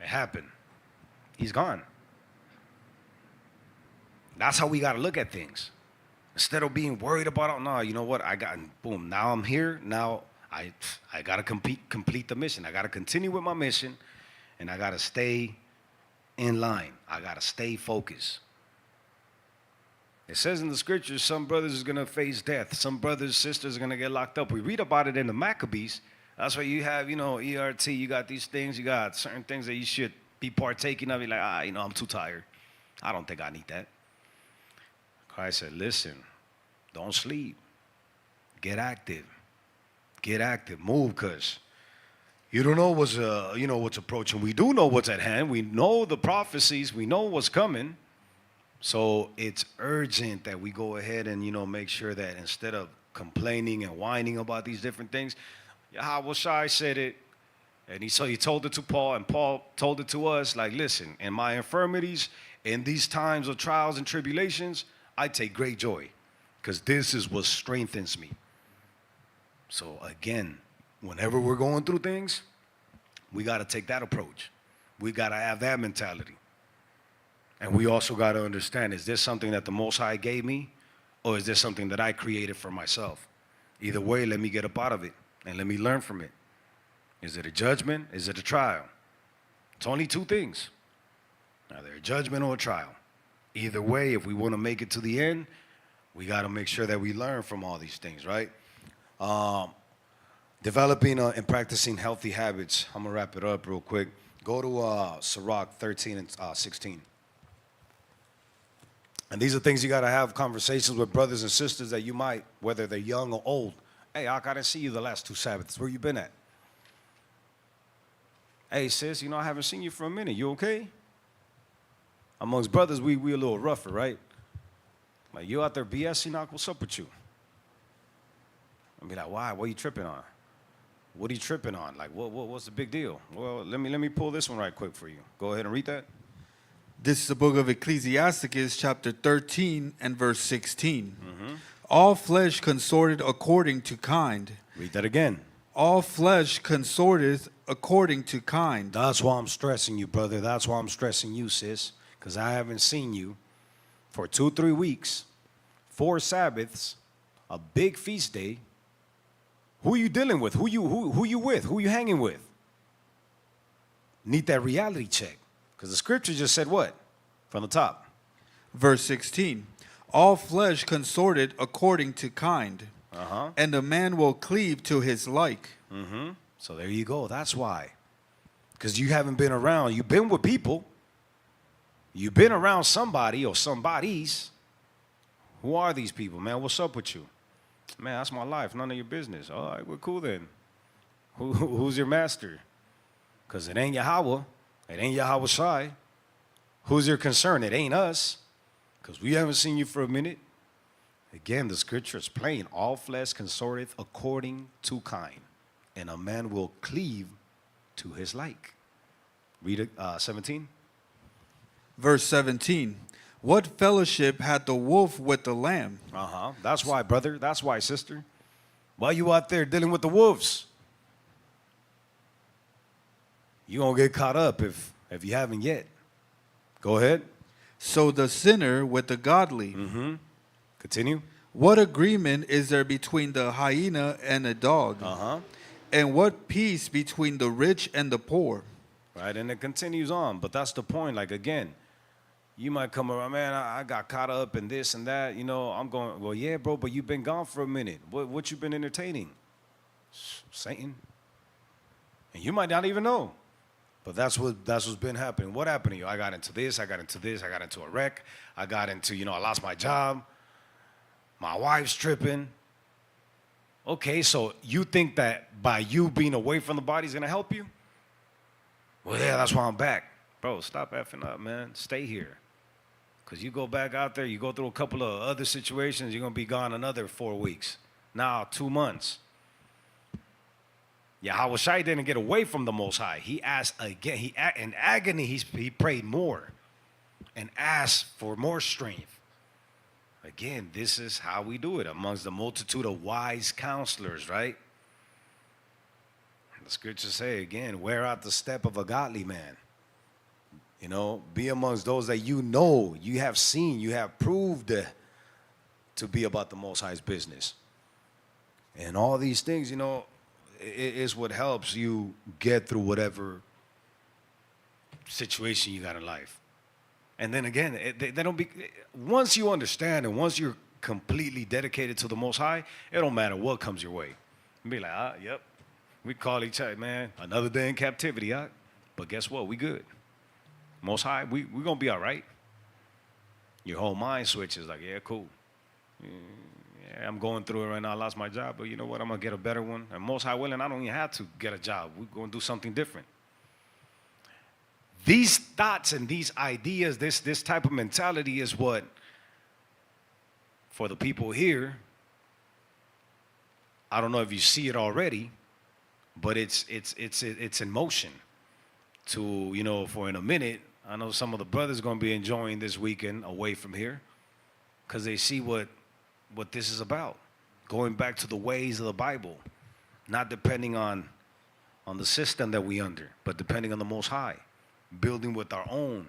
it happened. He's gone. That's how we got to look at things. Instead of being worried about, no, you know what? Boom, now I'm here. Now I got to complete the mission. I got to continue with my mission, and I got to stay in line. I got to stay focused. It says in the scriptures, some brothers is going to face death. Some brothers, sisters are going to get locked up. We read about it in the Maccabees. That's why you have, ERT, you got these things, you got certain things that you should be partaking of. You're like, I'm too tired. I don't think I need that. Christ said, listen, don't sleep. Get active. Get active. Move, because you don't know what's approaching. We do know what's at hand. We know the prophecies. We know what's coming. So it's urgent that we go ahead and, make sure that instead of complaining and whining about these different things, Yahweh Shai said it, and he told it to Paul, and Paul told it to us, like, listen, in my infirmities, in these times of trials and tribulations, I take great joy, because this is what strengthens me. So again, whenever we're going through things, we got to take that approach. We got to have that mentality. And we also got to understand, is this something that the Most High gave me, or is this something that I created for myself? Either way, let me get up out of it. And let me learn from it. Is it a judgment? Is it a trial? It's only two things. Either a judgment or a trial. Either way, if we want to make it to the end, we got to make sure that we learn from all these things, right? Developing and practicing healthy habits. I'm going to wrap it up real quick. Go to Sirach 13 and 16. And these are things you got to have conversations with brothers and sisters that you might, whether they're young or old. Hey, I didn't see you the last 2 Sabbaths. Where you been at? Hey, sis, I haven't seen you for a minute. You okay? Amongst brothers, we a little rougher, right? Like, you out there BS, Enoch, what's up with you? I'll be like, why? What are you tripping on? What are you tripping on? Like, what's the big deal? Well, let me pull this one right quick for you. Go ahead and read that. This is the book of Ecclesiasticus, chapter 13 and verse 16. All flesh consorted according to kind. Read that again. All flesh consorteth according to kind. That's why I'm stressing you, brother. That's why I'm stressing you, sis. Because I haven't seen you for 2-3 weeks, 4 Sabbaths, a big feast day. Who you dealing with? Who you with? Who you hanging with? Need that reality check. Because the scripture just said what? From the top. Verse 16. All flesh consorted according to kind. And a man will cleave to his like. So there you go. That's why. Because you haven't been around. You've been with people. You've been around somebody or somebodies. Who are these people, man? What's up with you? Man, that's my life. None of your business. All right, we're cool then. Who's your master? Because it ain't Yahweh. It ain't Yahweh Shai. Who's your concern? It ain't us. Because we haven't seen you for a minute. Again, the scripture is plain. All flesh consorteth according to kind, and a man will cleave to his like. Read it, 17. Verse 17. What fellowship had the wolf with the lamb? That's why, brother. That's why, sister. Why you out there dealing with the wolves? You gonna get caught up if you haven't yet. Go ahead. So the sinner with the godly. Continue. What agreement is there between the hyena and a dog? And what peace between the rich and the poor? Right, and it continues on. But that's the point. Like, again, you might come around, man, I got caught up in this and that. I'm going, well, yeah, bro, but you've been gone for a minute. What you been entertaining? Satan. And you might not even know. But that's what's been happening. What happened to you? I got into this, I got into a wreck. I got into, I lost my job. My wife's tripping. Okay, so you think that by you being away from the body is going to help you? Well, yeah, that's why I'm back. Bro, stop effing up, man. Stay here. Because you go back out there, you go through a couple of other situations, you're going to be gone another 4 weeks. Now, 2 months. Yahweh Shai didn't get away from the Most High. He asked again. In agony, he prayed more and asked for more strength. Again, this is how we do it amongst the multitude of wise counselors, right? The scriptures say, again, wear out the step of a godly man. Be amongst those that you have seen, you have proved to be about the Most High's business. And all these things, it is what helps you get through whatever situation you got in life. And then again, they don't be, once you understand and once you're completely dedicated to the Most High, it don't matter what comes your way. You be like, yep, we call each other, man, another day in captivity, but guess what? We good. Most High, we gonna be all right. Your whole mind switches like, yeah, cool. Yeah, I'm going through it right now. I lost my job, but you know what? I'm going to get a better one. And Most High willing, I don't even have to get a job. We're going to do something different. These thoughts and these ideas, this type of mentality is what, for the people here, I don't know if you see it already, but it's in motion. For in a minute, I know some of the brothers are going to be enjoying this weekend away from here because they see what this is about, going back to the ways of the Bible, not depending on the system that we under, but depending on the Most High, building with our own.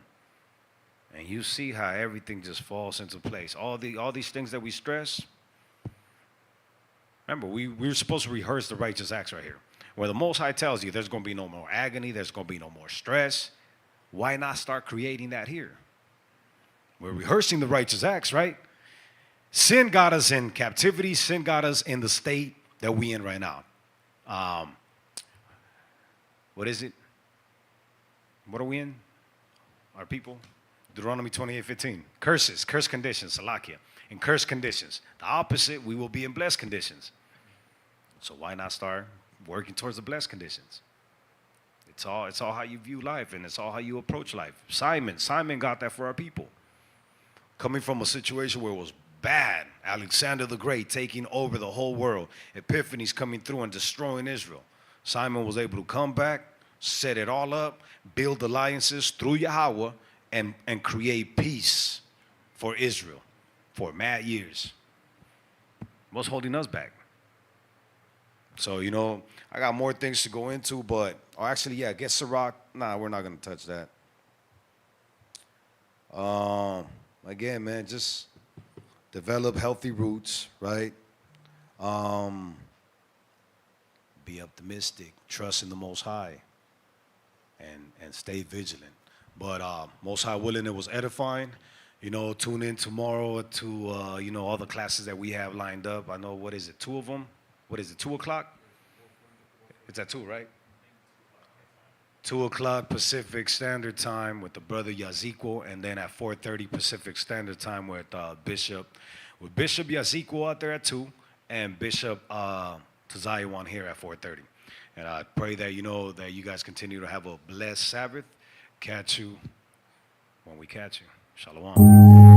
And you see how everything just falls into place. All these things that we stress. Remember, we're supposed to rehearse the righteous acts right here, where the Most High tells you there's going to be no more agony, there's going to be no more stress. Why not start creating that here? We're rehearsing the righteous acts, right? Sin got us in captivity. Sin got us in the state that we in right now. What is it? What are we in? Our people? Deuteronomy 28:15. Curses, curse conditions, Salakia. In cursed conditions. The opposite, we will be in blessed conditions. So why not start working towards the blessed conditions? It's all how you view life, and it's all how you approach life. Simon got that for our people. Coming from a situation where it was bad, Alexander the Great taking over the whole world, Epiphanies coming through and destroying Israel. Simon was able to come back, set it all up, build alliances through Yahweh, and create peace for Israel for mad years. What's holding us back? So, I got more things to go into, but, get Sirach. Nah, we're not going to touch that. Again, man, just develop healthy roots, right? Be optimistic, trust in the Most High, and stay vigilant. But Most High willing, it was edifying. Tune in tomorrow to, all the classes that we have lined up. I know, what is it, 2 of them? What is it, 2 o'clock? It's at 2, right? 2 o'clock Pacific Standard Time with the brother Yazico, and then at 4:30 Pacific Standard Time with Bishop Yazico out there at 2, and Bishop Tazayawan here at 4:30. And I pray that that you guys continue to have a blessed Sabbath. Catch you when we catch you. Shalom.